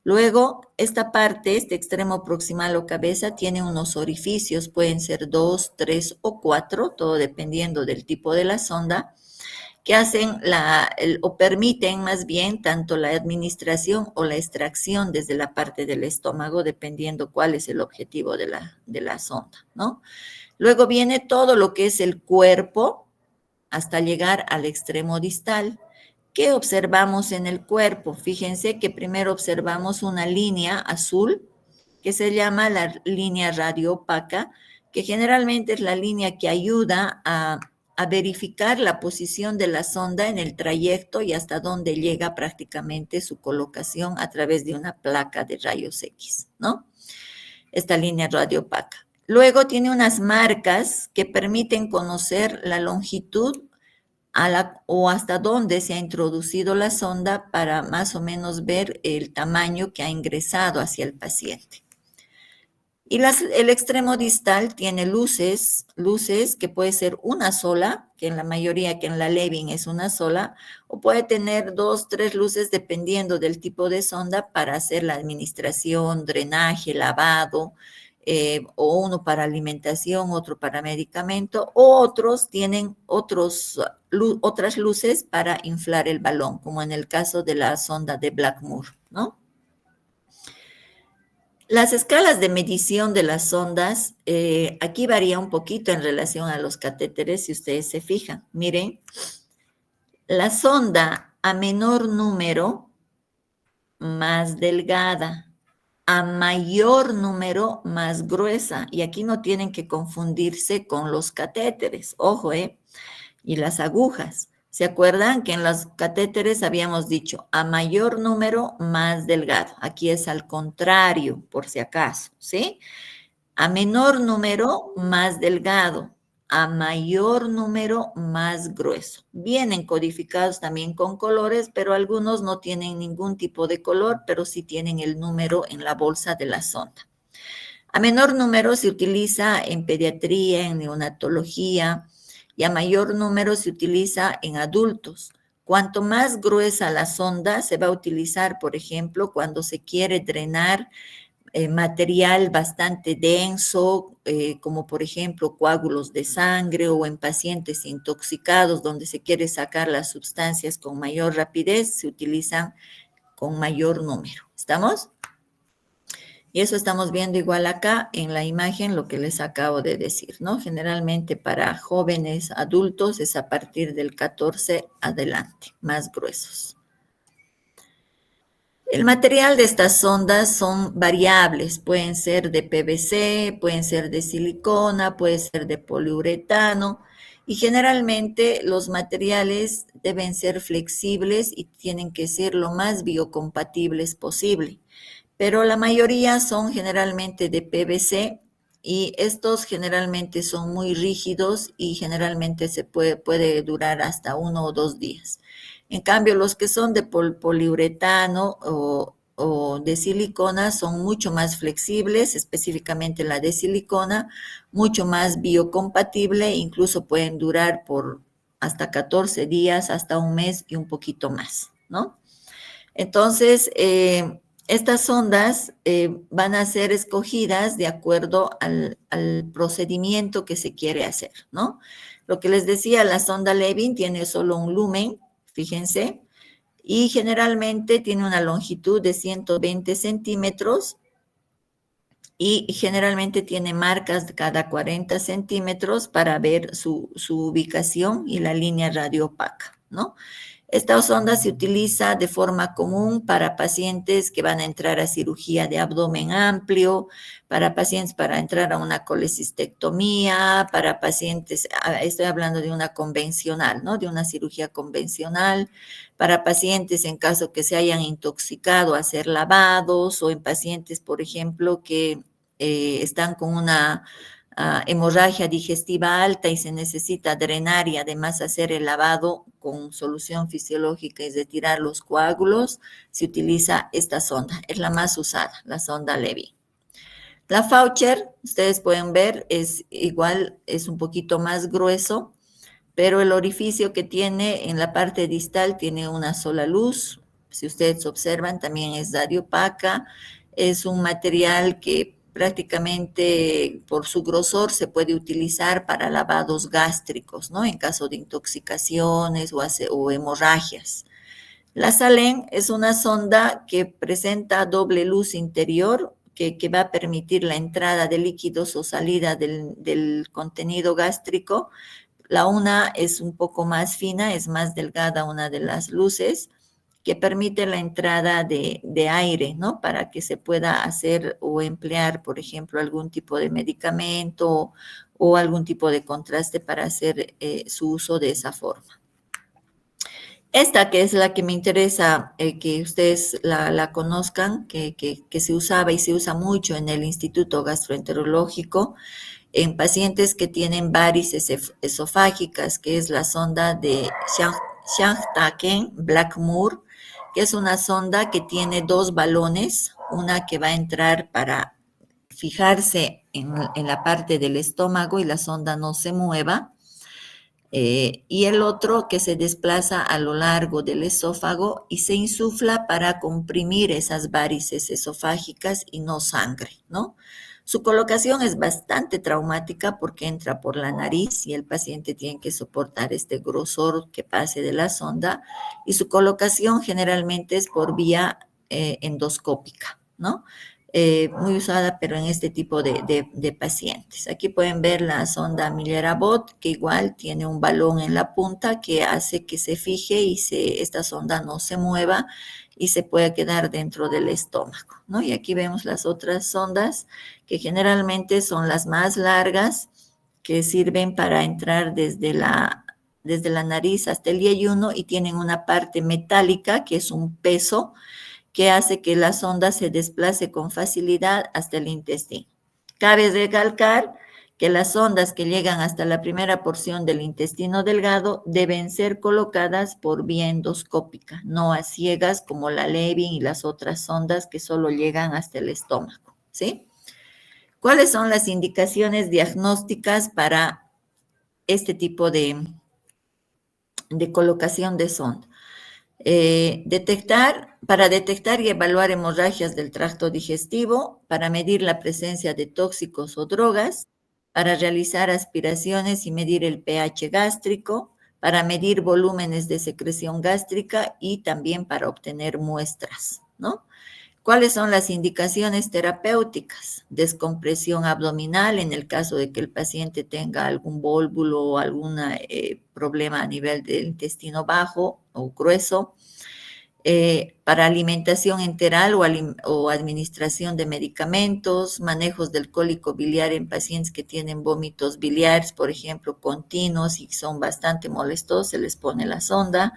Luego, esta parte, este extremo proximal o cabeza, tiene unos orificios, pueden ser 2, 3 o 4, todo dependiendo del tipo de la sonda, que hacen o permiten más bien tanto la administración o la extracción desde la parte del estómago, dependiendo cuál es el objetivo de la sonda, ¿no? Luego viene todo lo que es el cuerpo hasta llegar al extremo distal. ¿Qué observamos en el cuerpo? Fíjense que primero observamos una línea azul que se llama la línea radioopaca, que generalmente es la línea que ayuda a verificar la posición de la sonda en el trayecto y hasta dónde llega prácticamente su colocación a través de una placa de rayos X, ¿no? Esta línea radioopaca. Luego tiene unas marcas que permiten conocer la longitud o hasta dónde se ha introducido la sonda para más o menos ver el tamaño que ha ingresado hacia el paciente. Y el extremo distal tiene luces que puede ser una sola, que en la mayoría, que en la Levin es una sola, o puede tener 2, 3 luces dependiendo del tipo de sonda para hacer la administración, drenaje, lavado, o uno para alimentación, otro para medicamento, o otros tienen otras luces para inflar el balón, como en el caso de la sonda de Blackmore, ¿no? Las escalas de medición de las sondas, aquí varía un poquito en relación a los catéteres, si ustedes se fijan. Miren, la sonda a menor número, más delgada, a mayor número, más gruesa. Y aquí no tienen que confundirse con los catéteres, ojo, y las agujas. ¿Se acuerdan que en los catéteres habíamos dicho a mayor número, más delgado? Aquí es al contrario, por si acaso, ¿sí? A menor número, más delgado. A mayor número, más grueso. Vienen codificados también con colores, pero algunos no tienen ningún tipo de color, pero sí tienen el número en la bolsa de la sonda. A menor número se utiliza en pediatría, en neonatología, y a mayor número se utiliza en adultos. Cuanto más gruesa la sonda, se va a utilizar, por ejemplo, cuando se quiere drenar material bastante denso, como por ejemplo coágulos de sangre, o en pacientes intoxicados donde se quiere sacar las sustancias con mayor rapidez, se utilizan con mayor número. ¿Estamos? Y eso estamos viendo igual acá en la imagen, lo que les acabo de decir, ¿no? Generalmente para jóvenes adultos es a partir del 14 adelante, más gruesos. El material de estas sondas son variables, pueden ser de PVC, pueden ser de silicona, pueden ser de poliuretano, y generalmente los materiales deben ser flexibles y tienen que ser lo más biocompatibles posible. Pero la mayoría son generalmente de PVC y estos generalmente son muy rígidos y generalmente puede durar hasta 1 o 2 días. En cambio, los que son de poliuretano o de silicona son mucho más flexibles, específicamente la de silicona, mucho más biocompatible, incluso pueden durar por hasta 14 días, hasta un mes y un poquito más, ¿no? Entonces, estas sondas van a ser escogidas de acuerdo al procedimiento que se quiere hacer, ¿no? Lo que les decía, la sonda Levin tiene solo un lumen, fíjense, y generalmente tiene una longitud de 120 centímetros y generalmente tiene marcas cada 40 centímetros para ver su ubicación y la línea radioopaca, ¿no? Esta sonda se utiliza de forma común para pacientes que van a entrar a cirugía de abdomen amplio, para pacientes para entrar a una colecistectomía, para pacientes, estoy hablando de una convencional, ¿no? De una cirugía convencional, para pacientes en caso que se hayan intoxicado a hacer lavados o en pacientes, por ejemplo, que están con una hemorragia digestiva alta y se necesita drenar y además hacer el lavado con solución fisiológica y retirar los coágulos, se utiliza esta sonda. Es la más usada, la sonda Levy. La Faucher, ustedes pueden ver, es igual, es un poquito más grueso, pero el orificio que tiene en la parte distal tiene una sola luz. Si ustedes observan, también es radiopaca. Es un material que prácticamente por su grosor se puede utilizar para lavados gástricos, ¿no? En caso de intoxicaciones o hemorragias. La Salem es una sonda que presenta doble luz interior que va a permitir la entrada de líquidos o salida del contenido gástrico. La una es un poco más fina, es más delgada una de las luces, que permite la entrada de aire, ¿no? Para que se pueda hacer o emplear, por ejemplo, algún tipo de medicamento o algún tipo de contraste para hacer su uso de esa forma. Esta que es la que me interesa que ustedes la conozcan, que se usaba y se usa mucho en el Instituto Gastroenterológico, en pacientes que tienen varices esofágicas, que es la sonda de Shanghtaken Blackmore, que es una sonda que tiene dos balones, una que va a entrar para fijarse en la parte del estómago y la sonda no se mueva, y el otro que se desplaza a lo largo del esófago y se insufla para comprimir esas varices esofágicas y no sangre, ¿no? Su colocación es bastante traumática porque entra por la nariz y el paciente tiene que soportar este grosor que pase de la sonda, y su colocación generalmente es por vía endoscópica, ¿no? Muy usada, pero en este tipo de pacientes. Aquí pueden ver la sonda Miller-Abbott, que igual tiene un balón en la punta que hace que se fije y esta sonda no se mueva y se puede quedar dentro del estómago, ¿no? Y aquí vemos las otras sondas, que generalmente son las más largas, que sirven para entrar desde la nariz hasta el yeyuno y tienen una parte metálica, que es un peso, que hace que la sonda se desplace con facilidad hasta el intestino. Cabe recalcar que las sondas que llegan hasta la primera porción del intestino delgado deben ser colocadas por vía endoscópica, no a ciegas como la Levin y las otras sondas que solo llegan hasta el estómago, ¿sí? ¿Cuáles son las indicaciones diagnósticas para este tipo de colocación de sonda? Para detectar y evaluar hemorragias del tracto digestivo, para medir la presencia de tóxicos o drogas, para realizar aspiraciones y medir el pH gástrico, para medir volúmenes de secreción gástrica y también para obtener muestras, ¿no? ¿Cuáles son las indicaciones terapéuticas? Descompresión abdominal en el caso de que el paciente tenga algún vólvulo o algún problema a nivel del intestino bajo o grueso. Para alimentación enteral o administración de medicamentos, manejos del cólico biliar en pacientes que tienen vómitos biliares, por ejemplo, continuos y son bastante molestos, se les pone la sonda.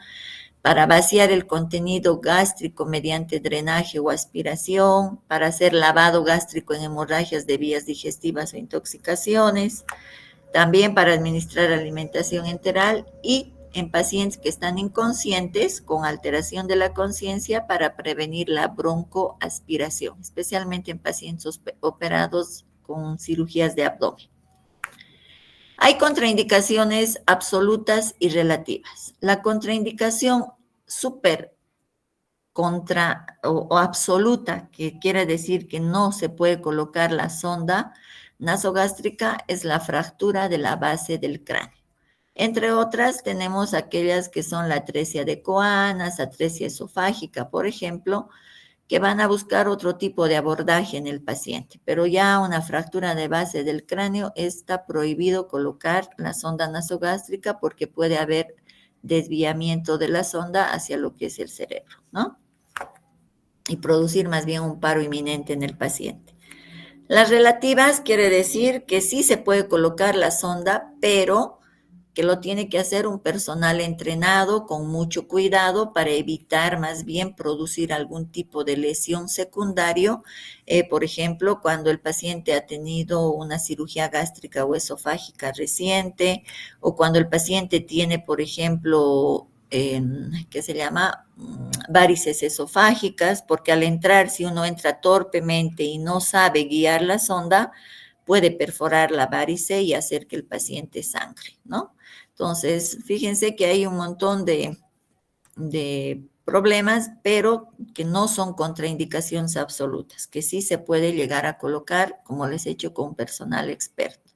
para vaciar el contenido gástrico mediante drenaje o aspiración, para hacer lavado gástrico en hemorragias de vías digestivas o intoxicaciones, también para administrar alimentación enteral y en pacientes que están inconscientes con alteración de la conciencia para prevenir la broncoaspiración, especialmente en pacientes operados con cirugías de abdomen. Hay contraindicaciones absolutas y relativas. La contraindicación súper o absoluta, que quiere decir que no se puede colocar la sonda nasogástrica, es la fractura de la base del cráneo. Entre otras, tenemos aquellas que son la atresia de Coanas, atresia esofágica, por ejemplo, que van a buscar otro tipo de abordaje en el paciente, pero ya una fractura de base del cráneo está prohibido colocar la sonda nasogástrica porque puede haber desviamiento de la sonda hacia lo que es el cerebro, ¿no? Y producir más bien un paro inminente en el paciente. Las relativas quiere decir que sí se puede colocar la sonda, pero que lo tiene que hacer un personal entrenado con mucho cuidado para evitar más bien producir algún tipo de lesión secundario, por ejemplo, cuando el paciente ha tenido una cirugía gástrica o esofágica reciente, o cuando el paciente tiene, por ejemplo, ¿qué se llama? Varices esofágicas, porque al entrar, si uno entra torpemente y no sabe guiar la sonda, puede perforar la varice y hacer que el paciente sangre, ¿no? Entonces, fíjense que hay un montón de problemas, pero que no son contraindicaciones absolutas, que sí se puede llegar a colocar, como les he hecho, con personal experto.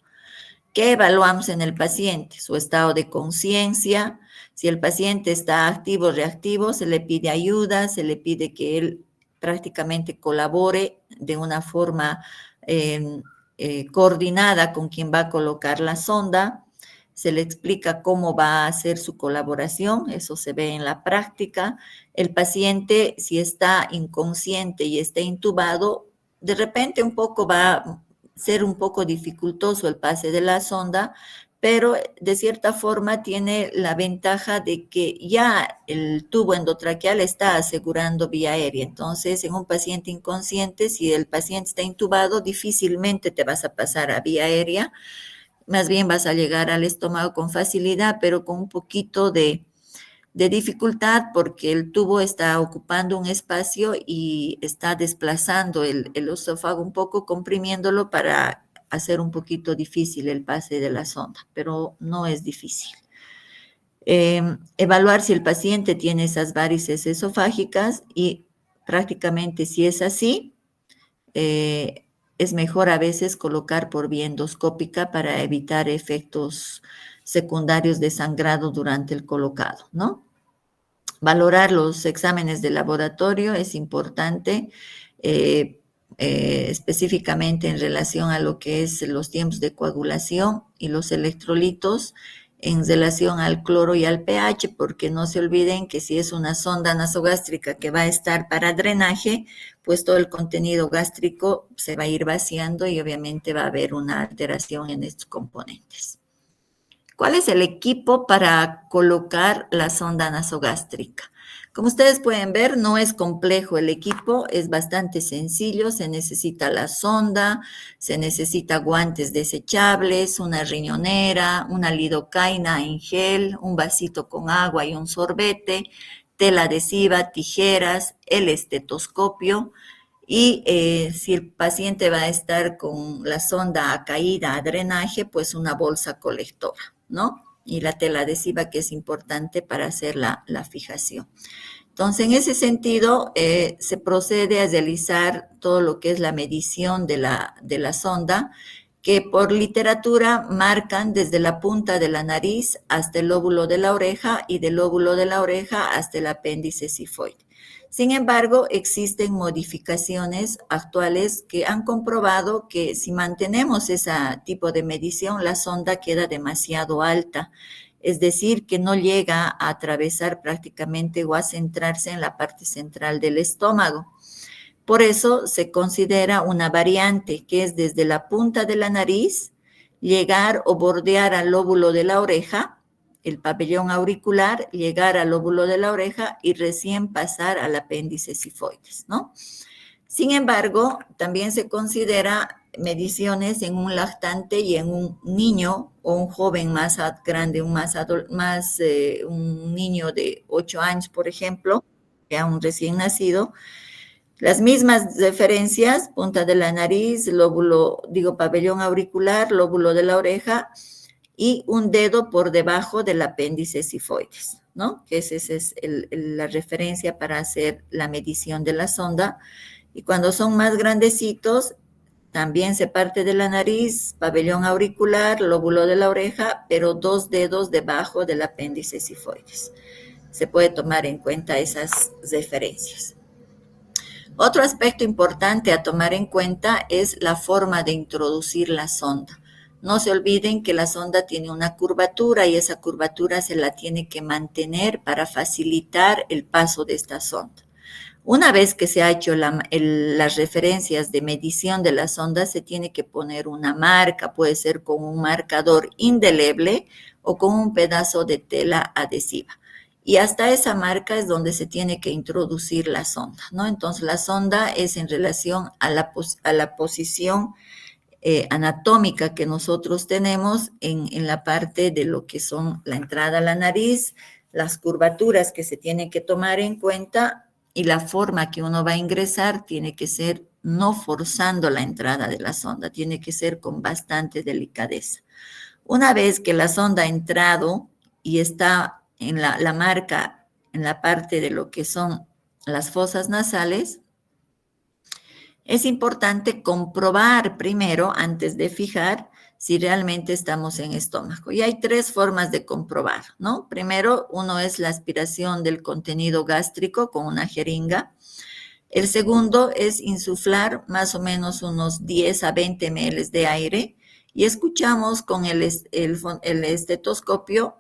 ¿Qué evaluamos en el paciente? Su estado de conciencia. Si el paciente está activo o reactivo, se le pide ayuda, se le pide que él prácticamente colabore de una forma coordinada con quien va a colocar la sonda. Se le explica cómo va a hacer su colaboración, eso se ve en la práctica. El paciente, si está inconsciente y está intubado, de repente un poco va a ser un poco dificultoso el pase de la sonda, pero de cierta forma tiene la ventaja de que ya el tubo endotraqueal está asegurando vía aérea. Entonces, en un paciente inconsciente, si el paciente está intubado, difícilmente te vas a pasar a vía aérea, más bien vas a llegar al estómago con facilidad, pero con un poquito de dificultad porque el tubo está ocupando un espacio y está desplazando el esófago un poco, comprimiéndolo para hacer un poquito difícil el pase de la sonda, pero no es difícil. Evaluar si el paciente tiene esas varices esofágicas y prácticamente si es así, es mejor a veces colocar por vía endoscópica para evitar efectos secundarios de sangrado durante el colocado, ¿no? Valorar los exámenes de laboratorio es importante, específicamente en relación a lo que es los tiempos de coagulación y los electrolitos en relación al cloro y al pH, porque no se olviden que si es una sonda nasogástrica que va a estar para drenaje, pues todo el contenido gástrico se va a ir vaciando y obviamente va a haber una alteración en estos componentes. ¿Cuál es el equipo para colocar la sonda nasogástrica? Como ustedes pueden ver, no es complejo el equipo, es bastante sencillo. Se necesita la sonda, se necesita guantes desechables, una riñonera, una lidocaína en gel, un vasito con agua y un sorbete, tela adhesiva, tijeras, el estetoscopio. Y si el paciente va a estar con la sonda a caída, a drenaje, pues una bolsa colectora, ¿no? Y la tela adhesiva, que es importante para hacer la fijación. Entonces, en ese sentido, se procede a realizar todo lo que es la medición de la sonda, que por literatura marcan desde la punta de la nariz hasta el lóbulo de la oreja y del lóbulo de la oreja hasta el apéndice cifoide. Sin embargo, existen modificaciones actuales que han comprobado que si mantenemos ese tipo de medición, la sonda queda demasiado alta, es decir, que no llega a atravesar prácticamente o a centrarse en la parte central del estómago. Por eso se considera una variante que es desde la punta de la nariz llegar o bordear al lóbulo de la oreja el pabellón auricular, llegar al lóbulo de la oreja y recién pasar al apéndice sifoides, ¿no? Sin embargo, también se considera mediciones en un lactante y en un niño o un joven más grande, un niño de 8 años, por ejemplo, ya un recién nacido. Las mismas referencias, punta de la nariz, pabellón auricular, lóbulo de la oreja y un dedo por debajo del apéndice sifoides, ¿no? Que esa es la referencia para hacer la medición de la sonda. Y cuando son más grandecitos, también se parte de la nariz, pabellón auricular, lóbulo de la oreja, pero 2 dedos debajo del apéndice sifoides. Se puede tomar en cuenta esas referencias. Otro aspecto importante a tomar en cuenta es la forma de introducir la sonda. No se olviden que la sonda tiene una curvatura y esa curvatura se la tiene que mantener para facilitar el paso de esta sonda. Una vez que se ha hecho las referencias de medición de la sonda, se tiene que poner una marca, puede ser con un marcador indeleble o con un pedazo de tela adhesiva. Y hasta esa marca es donde se tiene que introducir la sonda, ¿no? Entonces, la sonda es en relación a la posición anatómica que nosotros tenemos en la parte de lo que son la entrada a la nariz, las curvaturas que se tienen que tomar en cuenta y la forma que uno va a ingresar tiene que ser no forzando la entrada de la sonda, tiene que ser con bastante delicadeza. Una vez que la sonda ha entrado y está en la marca en la parte de lo que son las fosas nasales, es importante comprobar primero, antes de fijar, si realmente estamos en estómago. Y hay 3 formas de comprobar, ¿no? Primero, uno es la aspiración del contenido gástrico con una jeringa. El segundo es insuflar más o menos unos 10 a 20 ml de aire y escuchamos con el estetoscopio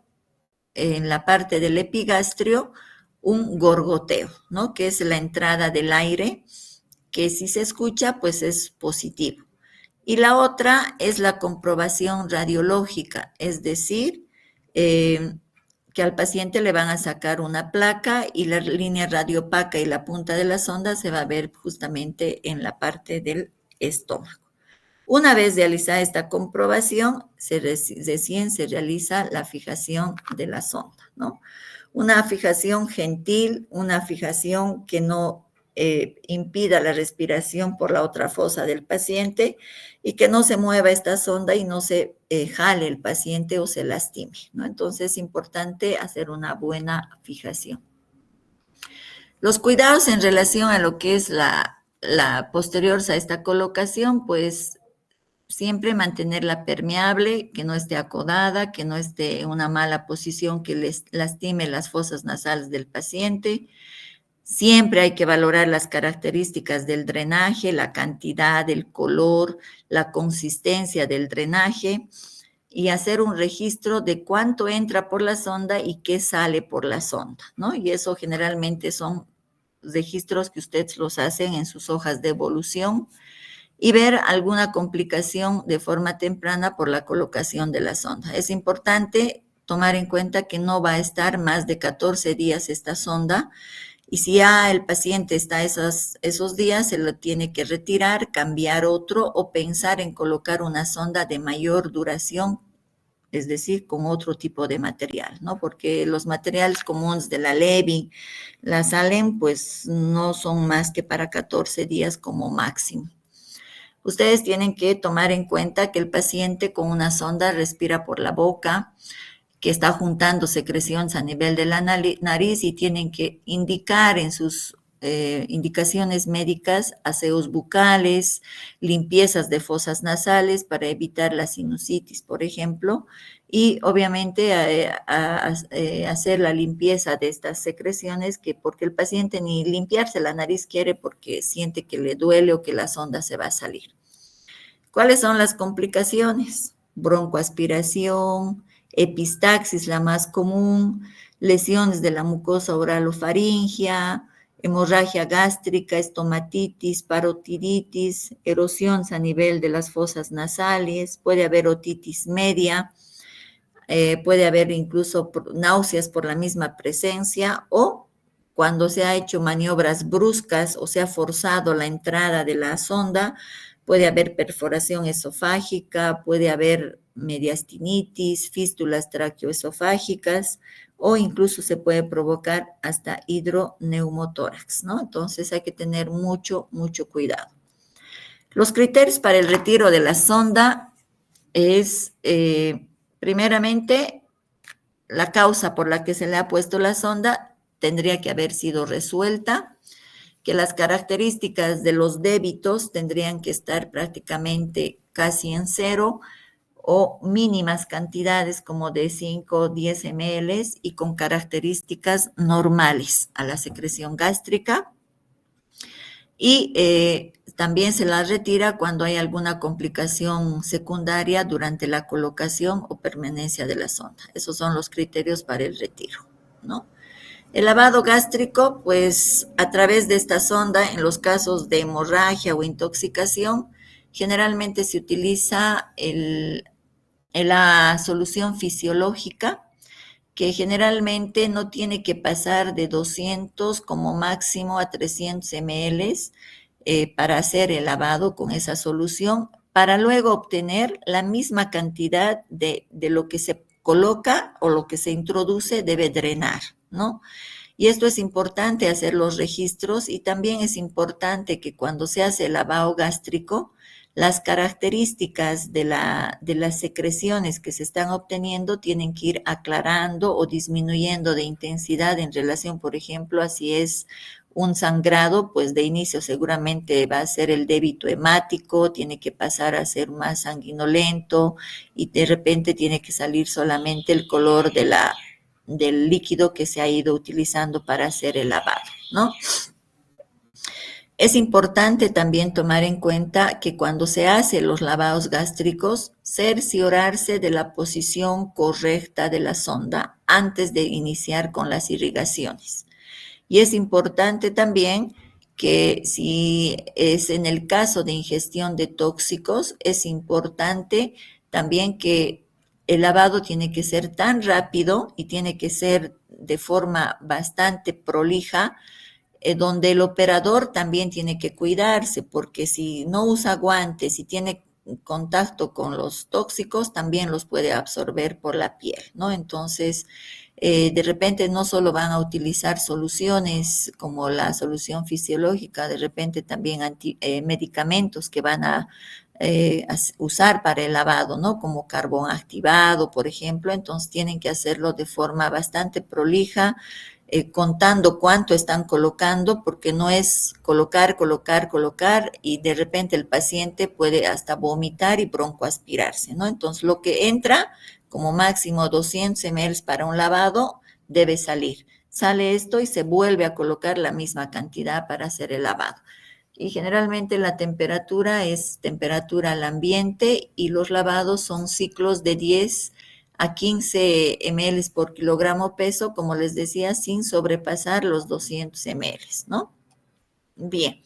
en la parte del epigastrio un gorgoteo, ¿no? Que es la entrada del aire, que si se escucha, pues es positivo. Y la otra es la comprobación radiológica, es decir, que al paciente le van a sacar una placa y la línea radiopaca y la punta de la sonda se va a ver justamente en la parte del estómago. Una vez realizada esta comprobación, recién se realiza la fijación de la sonda, ¿no? Una fijación gentil, una fijación que no impida la respiración por la otra fosa del paciente y que no se mueva esta sonda y no se jale el paciente o se lastime, ¿no? Entonces es importante hacer una buena fijación. Los cuidados en relación a lo que es la posterior a esta colocación, pues siempre mantenerla permeable, que no esté acodada, que no esté en una mala posición que les lastime las fosas nasales del paciente. Siempre hay que valorar las características del drenaje, la cantidad, el color, la consistencia del drenaje y hacer un registro de cuánto entra por la sonda y qué sale por la sonda, ¿no? Y eso generalmente son registros que ustedes los hacen en sus hojas de evolución y ver alguna complicación de forma temprana por la colocación de la sonda. Es importante tomar en cuenta que no va a estar más de 14 días esta sonda y si ya el paciente está esos días, se lo tiene que retirar, cambiar otro o pensar en colocar una sonda de mayor duración, es decir, con otro tipo de material, ¿no? Porque los materiales comunes de la Levy, la Salem, pues no son más que para 14 días como máximo. Ustedes tienen que tomar en cuenta que el paciente con una sonda respira por la boca, que está juntando secreciones a nivel de la nariz y tienen que indicar en sus indicaciones médicas aseos bucales, limpiezas de fosas nasales para evitar la sinusitis, por ejemplo, y obviamente hacer la limpieza de estas secreciones, porque el paciente ni limpiarse la nariz quiere porque siente que le duele o que la sonda se va a salir. ¿Cuáles son las complicaciones? Broncoaspiración, epistaxis, la más común, lesiones de la mucosa oral o faringea, hemorragia gástrica, estomatitis, parotiditis, erosiones a nivel de las fosas nasales, puede haber otitis media, puede haber incluso náuseas por la misma presencia o cuando se ha hecho maniobras bruscas o se ha forzado la entrada de la sonda, puede haber perforación esofágica, puede haber mediastinitis, fístulas traqueoesofágicas o incluso se puede provocar hasta hidroneumotórax, ¿no? Entonces hay que tener mucho, mucho cuidado. Los criterios para el retiro de la sonda es, primeramente, la causa por la que se le ha puesto la sonda tendría que haber sido resuelta, que las características de los débitos tendrían que estar prácticamente casi en cero o mínimas cantidades como de 5 o 10 ml y con características normales a la secreción gástrica. Y también se la retira cuando hay alguna complicación secundaria durante la colocación o permanencia de la sonda. Esos son los criterios para el retiro, ¿no? El lavado gástrico, pues a través de esta sonda, en los casos de hemorragia o intoxicación, generalmente se utiliza la solución fisiológica, que generalmente no tiene que pasar de 200 como máximo a 300 ml para hacer el lavado con esa solución, para luego obtener la misma cantidad de lo que se coloca o lo que se introduce debe drenar, ¿no? Y esto es importante hacer los registros y también es importante que cuando se hace el lavado gástrico, las características de las secreciones que se están obteniendo tienen que ir aclarando o disminuyendo de intensidad en relación, por ejemplo, a si es un sangrado, pues de inicio seguramente va a ser el débito hemático, tiene que pasar a ser más sanguinolento y de repente tiene que salir solamente el color del líquido que se ha ido utilizando para hacer el lavado, ¿no? Es importante también tomar en cuenta que cuando se hacen los lavados gástricos, cerciorarse de la posición correcta de la sonda antes de iniciar con las irrigaciones. Y es importante también que si es en el caso de ingestión de tóxicos, es importante también que el lavado tiene que ser tan rápido y tiene que ser de forma bastante prolija, donde el operador también tiene que cuidarse, porque si no usa guantes y tiene contacto con los tóxicos, también los puede absorber por la piel, ¿no? Entonces, de repente no solo van a utilizar soluciones como la solución fisiológica, de repente también medicamentos que van a usar para el lavado, ¿no? Como carbón activado, por ejemplo, entonces tienen que hacerlo de forma bastante prolija, contando cuánto están colocando, porque no es colocar, colocar, colocar y de repente el paciente puede hasta vomitar y broncoaspirarse, ¿no? Entonces lo que entra como máximo 200 ml para un lavado debe salir. Sale esto y se vuelve a colocar la misma cantidad para hacer el lavado. Y generalmente la temperatura es temperatura al ambiente y los lavados son ciclos de 10 a 15 ml por kilogramo peso, como les decía, sin sobrepasar los 200 ml, ¿no? Bien,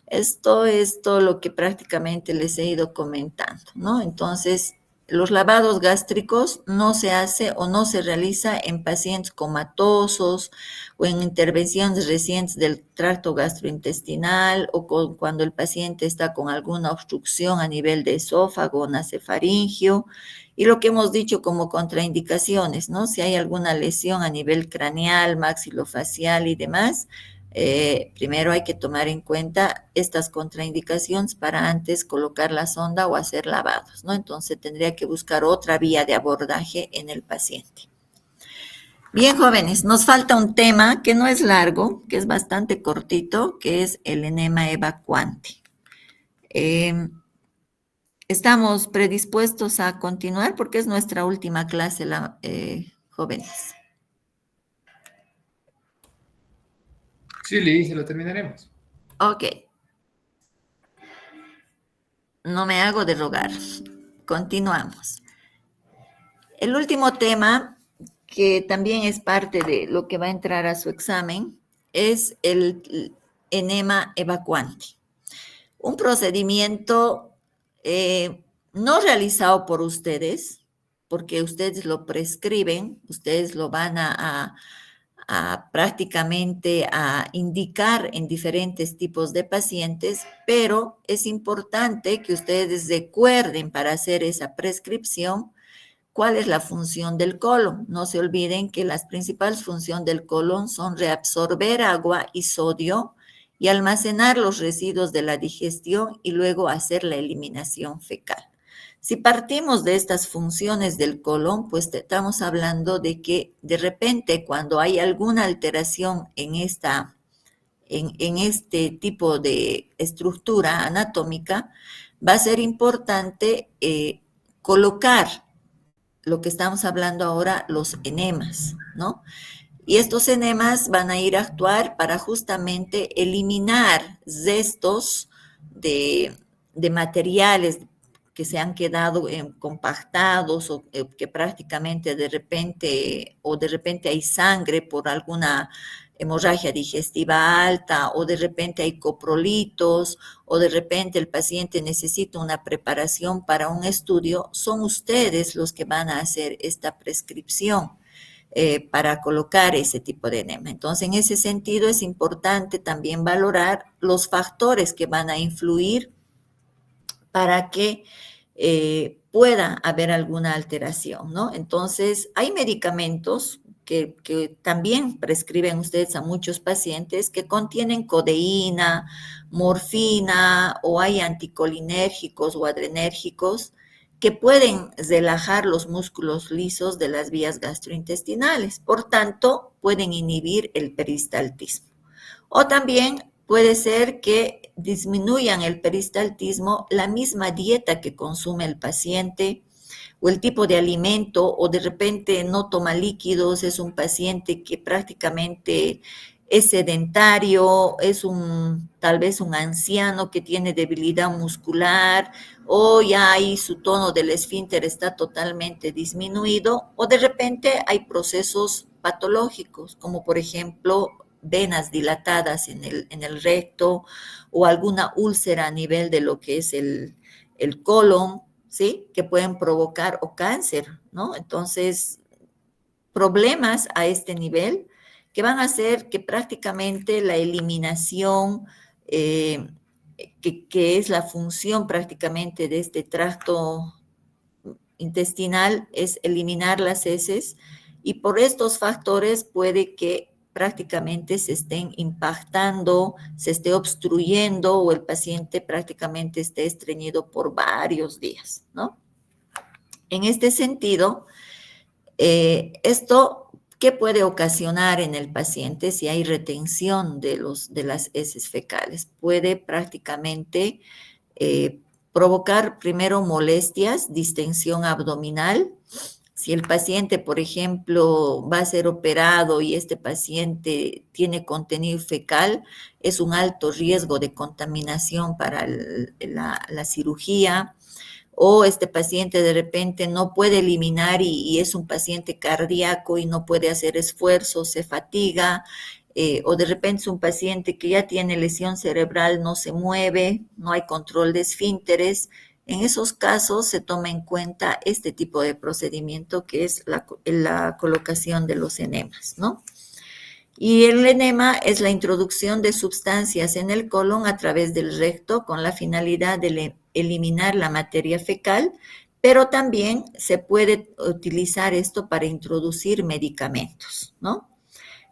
esto es todo lo que prácticamente les he ido comentando, ¿no? Entonces, los lavados gástricos no se hace o no se realiza en pacientes comatosos o en intervenciones recientes del tracto gastrointestinal o cuando el paciente está con alguna obstrucción a nivel de esófago o nasofaringio. Y lo que hemos dicho como contraindicaciones, ¿no? Si hay alguna lesión a nivel craneal, maxilofacial y demás, primero hay que tomar en cuenta estas contraindicaciones para antes colocar la sonda o hacer lavados, ¿no? Entonces tendría que buscar otra vía de abordaje en el paciente. Bien, jóvenes, nos falta un tema que no es largo, que es bastante cortito, que es el enema evacuante. Estamos predispuestos a continuar porque es nuestra última clase, jóvenes. Sí, Liz, lo terminaremos. Ok. No me hago de rogar. Continuamos. El último tema, que también es parte de lo que va a entrar a su examen, es el enema evacuante. Un procedimiento no realizado por ustedes, porque ustedes lo prescriben, ustedes lo van a prácticamente a indicar en diferentes tipos de pacientes, pero es importante que ustedes recuerden para hacer esa prescripción cuál es la función del colon. No se olviden que las principales funciones del colon son reabsorber agua y sodio y almacenar los residuos de la digestión y luego hacer la eliminación fecal. Si partimos de estas funciones del colon, pues estamos hablando de que de repente cuando hay alguna alteración en este tipo de estructura anatómica, va a ser importante colocar lo que estamos hablando ahora, los enemas, ¿no? Y estos enemas van a ir a actuar para justamente eliminar restos de materiales que se han quedado compactados o que prácticamente de repente hay sangre por alguna hemorragia digestiva alta o de repente hay coprolitos o de repente el paciente necesita una preparación para un estudio, son ustedes los que van a hacer esta prescripción para colocar ese tipo de enema. Entonces, en ese sentido es importante también valorar los factores que van a influir para que pueda haber alguna alteración, ¿no? Entonces, hay medicamentos que también prescriben ustedes a muchos pacientes que contienen codeína, morfina o hay anticolinérgicos o adrenérgicos que pueden relajar los músculos lisos de las vías gastrointestinales. Por tanto, pueden inhibir el peristaltismo. O también puede ser que disminuyan el peristaltismo la misma dieta que consume el paciente o el tipo de alimento o de repente no toma líquidos, es un paciente que prácticamente es sedentario, es tal vez un anciano que tiene debilidad muscular o ya ahí su tono del esfínter está totalmente disminuido o de repente hay procesos patológicos como por ejemplo venas dilatadas en el recto o alguna úlcera a nivel de lo que es el colon, ¿sí? Que pueden provocar o cáncer, ¿no? Entonces, problemas a este nivel que van a hacer que prácticamente la eliminación, que es la función prácticamente de este tracto intestinal, es eliminar las heces y por estos factores puede que prácticamente se estén impactando, se esté obstruyendo o el paciente prácticamente esté estreñido por varios días, ¿no? En este sentido, esto, ¿qué puede ocasionar en el paciente si hay retención de las heces fecales? Puede prácticamente provocar primero molestias, distensión abdominal. Si el paciente, por ejemplo, va a ser operado y este paciente tiene contenido fecal, es un alto riesgo de contaminación para la cirugía. O este paciente de repente no puede eliminar y es un paciente cardíaco y no puede hacer esfuerzo, se fatiga, o de repente es un paciente que ya tiene lesión cerebral, no se mueve, no hay control de esfínteres. En esos casos se toma en cuenta este tipo de procedimiento que es la colocación de los enemas, ¿no? Y el enema es la introducción de sustancias en el colon a través del recto con la finalidad de eliminar la materia fecal, pero también se puede utilizar esto para introducir medicamentos, ¿no?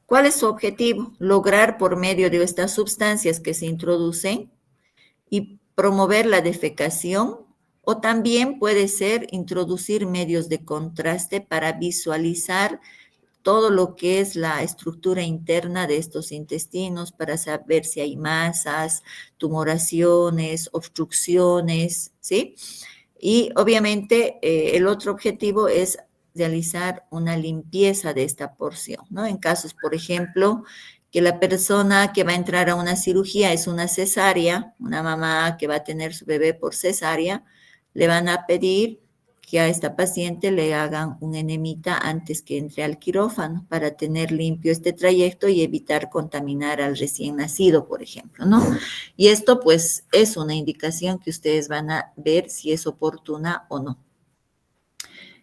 ¿Cuál es su objetivo? Lograr por medio de estas sustancias que se introducen y promover la defecación o también puede ser introducir medios de contraste para visualizar todo lo que es la estructura interna de estos intestinos para saber si hay masas, tumoraciones, obstrucciones, ¿sí? Y obviamente el otro objetivo es realizar una limpieza de esta porción, ¿no? En casos, por ejemplo, que la persona que va a entrar a una cirugía es una cesárea, una mamá que va a tener su bebé por cesárea, le van a pedir que a esta paciente le hagan un enemita antes que entre al quirófano para tener limpio este trayecto y evitar contaminar al recién nacido, por ejemplo, ¿no? Y esto pues es una indicación que ustedes van a ver si es oportuna o no.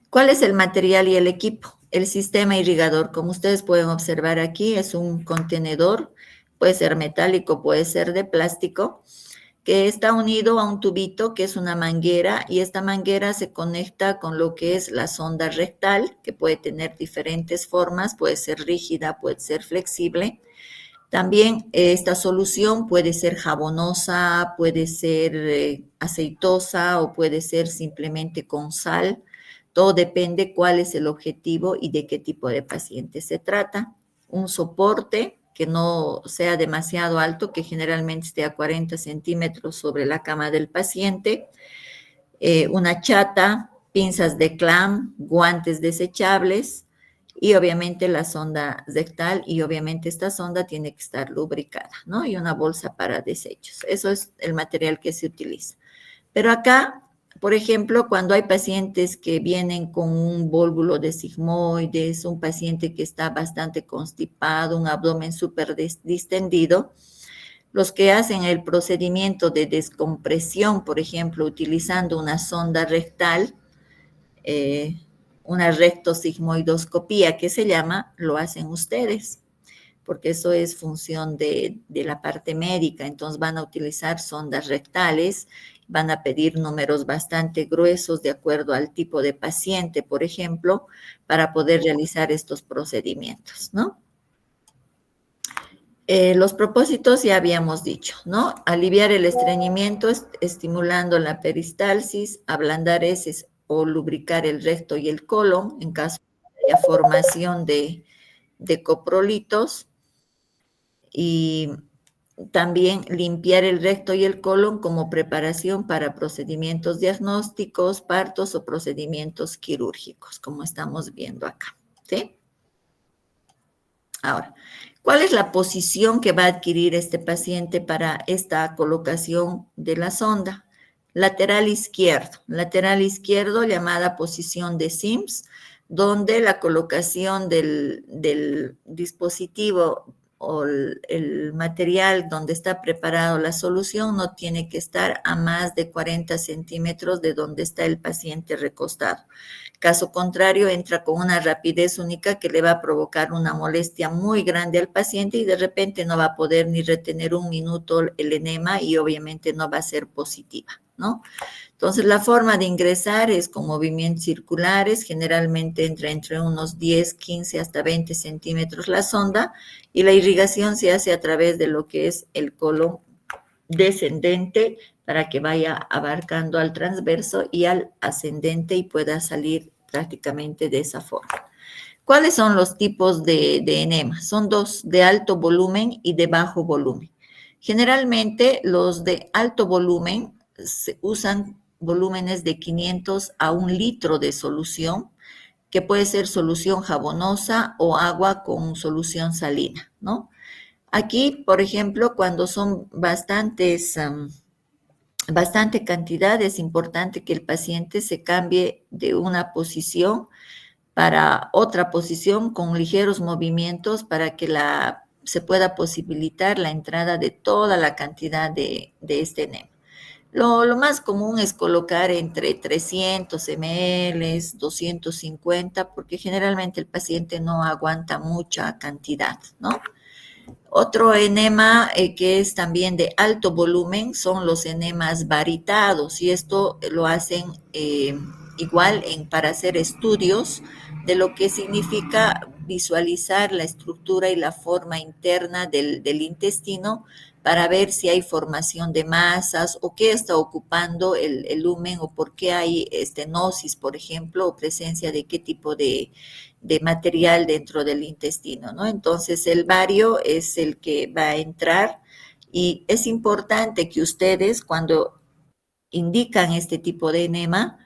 ¿Cuál es el material y el equipo? El sistema irrigador, como ustedes pueden observar aquí, es un contenedor, puede ser metálico, puede ser de plástico, que está unido a un tubito que es una manguera y esta manguera se conecta con lo que es la sonda rectal, que puede tener diferentes formas, puede ser rígida, puede ser flexible. También esta solución puede ser jabonosa, puede ser aceitosa o puede ser simplemente con sal. Todo depende cuál es el objetivo y de qué tipo de paciente se trata. Un soporte que no sea demasiado alto, que generalmente esté a 40 centímetros sobre la cama del paciente. Una chata, pinzas de clam, guantes desechables y obviamente la sonda rectal y obviamente esta sonda tiene que estar lubricada, ¿no? Y una bolsa para desechos. Eso es el material que se utiliza. Pero acá, por ejemplo, cuando hay pacientes que vienen con un vólvulo de sigmoides, un paciente que está bastante constipado, un abdomen súper distendido, los que hacen el procedimiento de descompresión, por ejemplo, utilizando una sonda rectal, eh, una rectosigmoidoscopía que se llama, lo hacen ustedes, porque eso es función de la parte médica. Entonces van a utilizar sondas rectales, van a pedir números bastante gruesos de acuerdo al tipo de paciente, por ejemplo, para poder realizar estos procedimientos, ¿no? Los propósitos ya habíamos dicho, ¿no? Aliviar el estreñimiento estimulando la peristalsis, ablandar heces o lubricar el recto y el colon en caso de formación de coprolitos y también limpiar el recto y el colon como preparación para procedimientos diagnósticos, partos o procedimientos quirúrgicos, como estamos viendo acá, ¿sí? Ahora, ¿cuál es la posición que va a adquirir este paciente para esta colocación de la sonda? Lateral izquierdo llamada posición de Sims, donde la colocación del dispositivo o el material donde está preparado la solución no tiene que estar a más de 40 centímetros de donde está el paciente recostado. Caso contrario, entra con una rapidez única que le va a provocar una molestia muy grande al paciente y de repente no va a poder ni retener un minuto el enema y obviamente no va a ser positiva, ¿no? Entonces, la forma de ingresar es con movimientos circulares, generalmente entra entre unos 10, 15 hasta 20 centímetros la sonda y la irrigación se hace a través de lo que es el colon descendente para que vaya abarcando al transverso y al ascendente y pueda salir prácticamente de esa forma. ¿Cuáles son los tipos de enema? Son dos, de alto volumen y de bajo volumen. Generalmente los de alto volumen se usan volúmenes de 500 a 1 litro de solución, que puede ser solución jabonosa o agua con solución salina, ¿no? Aquí, por ejemplo, cuando son bastante cantidad, es importante que el paciente se cambie de una posición para otra posición con ligeros movimientos para que se pueda posibilitar la entrada de toda la cantidad de este enema. Lo más común es colocar entre 300 ml, 250, porque generalmente el paciente no aguanta mucha cantidad, ¿no? Otro enema que es también de alto volumen son los enemas varitados y esto lo hacen igual para hacer estudios de lo que significa visualizar la estructura y la forma interna del intestino para ver si hay formación de masas o qué está ocupando el lumen o por qué hay estenosis, por ejemplo, o presencia de qué tipo de material dentro del intestino, ¿no? Entonces, el bario es el que va a entrar y es importante que ustedes, cuando indican este tipo de enema,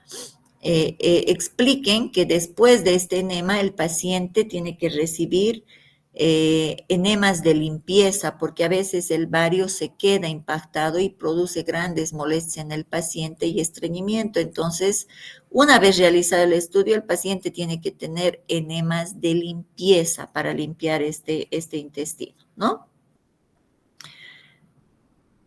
expliquen que después de este enema el paciente tiene que recibir enemas de limpieza, porque a veces el bario se queda impactado y produce grandes molestias en el paciente y estreñimiento. Entonces, una vez realizado el estudio, el paciente tiene que tener enemas de limpieza para limpiar este intestino, ¿no?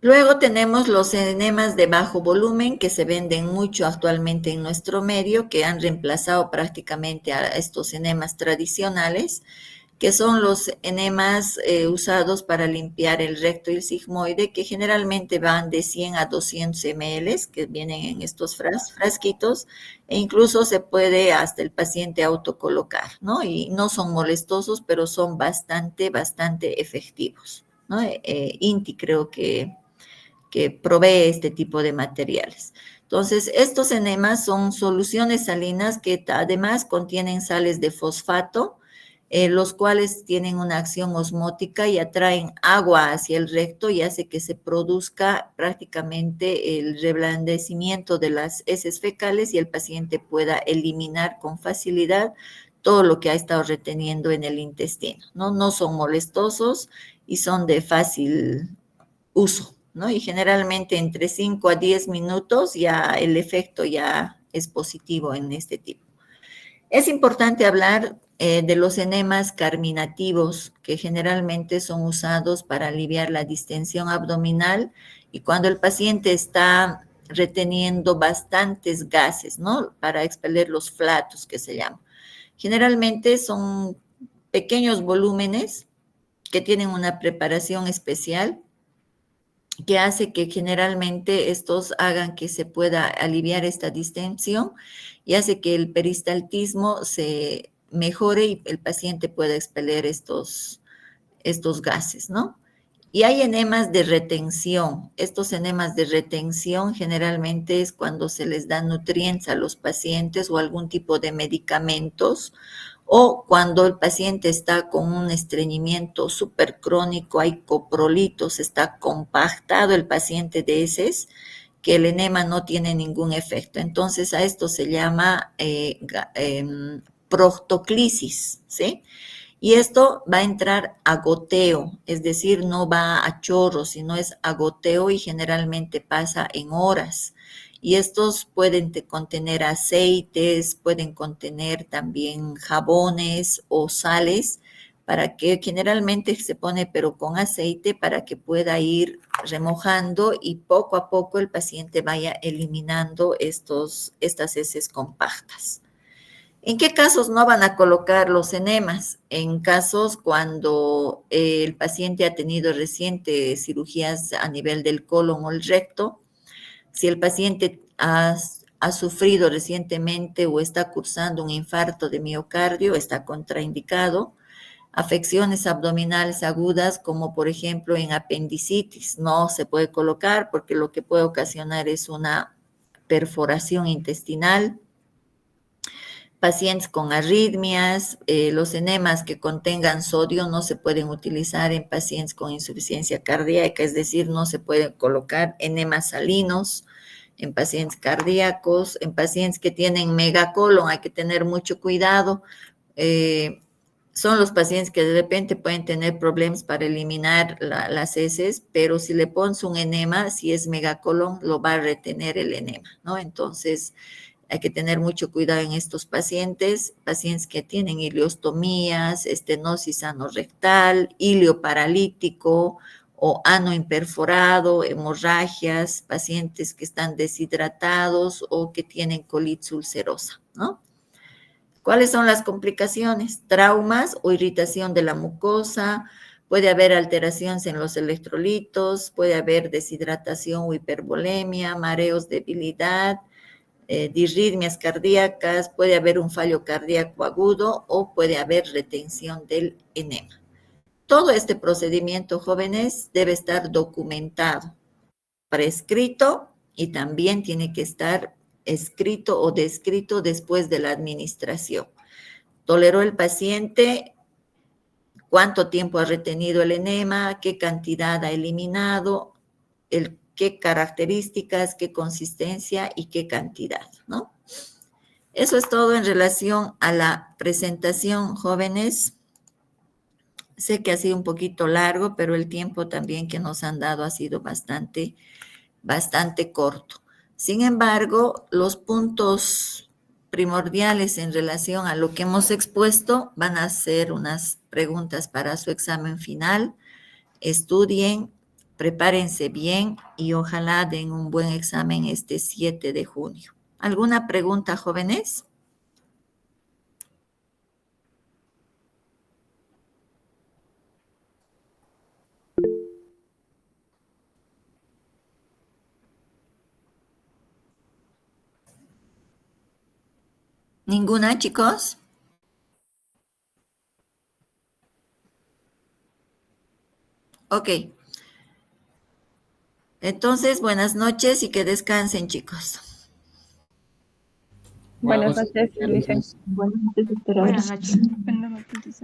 Luego tenemos los enemas de bajo volumen que se venden mucho actualmente en nuestro medio, que han reemplazado prácticamente a estos enemas tradicionales, que son los enemas usados para limpiar el recto y el sigmoide, que generalmente van de 100 a 200 ml, que vienen en estos frasquitos, e incluso se puede hasta el paciente autocolocar, ¿no? Y no son molestosos, pero son bastante efectivos, ¿no? INTI creo que provee este tipo de materiales. Entonces, estos enemas son soluciones salinas que además contienen sales de fosfato, los cuales tienen una acción osmótica y atraen agua hacia el recto y hace que se produzca prácticamente el reblandecimiento de las heces fecales y el paciente pueda eliminar con facilidad todo lo que ha estado reteniendo en el intestino, ¿no? No son molestosos y son de fácil uso, ¿no? Y generalmente entre 5 a 10 minutos ya el efecto ya es positivo en este tipo. Es importante hablar de los enemas carminativos, que generalmente son usados para aliviar la distensión abdominal y cuando el paciente está reteniendo bastantes gases, ¿no? Para expeler los flatos, que se llaman. Generalmente son pequeños volúmenes que tienen una preparación especial que hace que generalmente estos hagan que se pueda aliviar esta distensión y hace que el peristaltismo se mejore y el paciente pueda expeler estos gases, ¿no? Y hay enemas de retención. Estos enemas de retención generalmente es cuando se les da nutrientes a los pacientes o algún tipo de medicamentos o cuando el paciente está con un estreñimiento súper crónico, hay coprolitos, está compactado el paciente de heces, que el enema no tiene ningún efecto. Entonces a esto se llama proctoclisis, ¿sí? Y esto va a entrar a goteo, es decir, no va a chorro, sino es a goteo y generalmente pasa en horas. Y estos pueden contener aceites, pueden contener también jabones o sales, para que generalmente se pone pero con aceite para que pueda ir remojando y poco a poco el paciente vaya eliminando estas heces compactas. ¿En qué casos no van a colocar los enemas? En casos cuando el paciente ha tenido recientes cirugías a nivel del colon o el recto, si el paciente ha sufrido recientemente o está cursando un infarto de miocardio, está contraindicado. Afecciones abdominales agudas, como por ejemplo en apendicitis, no se puede colocar porque lo que puede ocasionar es una perforación intestinal. Pacientes con arritmias, los enemas que contengan sodio no se pueden utilizar en pacientes con insuficiencia cardíaca, es decir, no se pueden colocar enemas salinos en pacientes cardíacos, en pacientes que tienen megacolon, hay que tener mucho cuidado. Son los pacientes que de repente pueden tener problemas para eliminar las heces, pero si le pones un enema, si es megacolon, lo va a retener el enema, ¿no? Entonces, hay que tener mucho cuidado en estos pacientes que tienen ileostomías, estenosis anorrectal, ilio paralítico o ano imperforado, hemorragias, pacientes que están deshidratados o que tienen colitis ulcerosa, ¿no? ¿Cuáles son las complicaciones? Traumas o irritación de la mucosa, puede haber alteraciones en los electrolitos, puede haber deshidratación o hipervolemia, mareos, debilidad, disritmias cardíacas, puede haber un fallo cardíaco agudo o puede haber retención del enema. Todo este procedimiento, jóvenes, debe estar documentado, prescrito y también tiene que estar escrito o descrito después de la administración. ¿Toleró el paciente? ¿Cuánto tiempo ha retenido el enema? ¿Qué cantidad ha eliminado? Qué características, qué consistencia y qué cantidad, ¿no? Eso es todo en relación a la presentación, jóvenes. Sé que ha sido un poquito largo, pero el tiempo también que nos han dado ha sido bastante corto. Sin embargo, los puntos primordiales en relación a lo que hemos expuesto van a ser unas preguntas para su examen final. Estudien, Prepárense bien y ojalá den un buen examen este 7 de junio. ¿Alguna pregunta, jóvenes? ¿Ninguna, chicos? Ok. Entonces, buenas noches y que descansen, chicos. Buenas noches, Alicia. Buenas noches, doctora. Buenas noches. Buenas noches.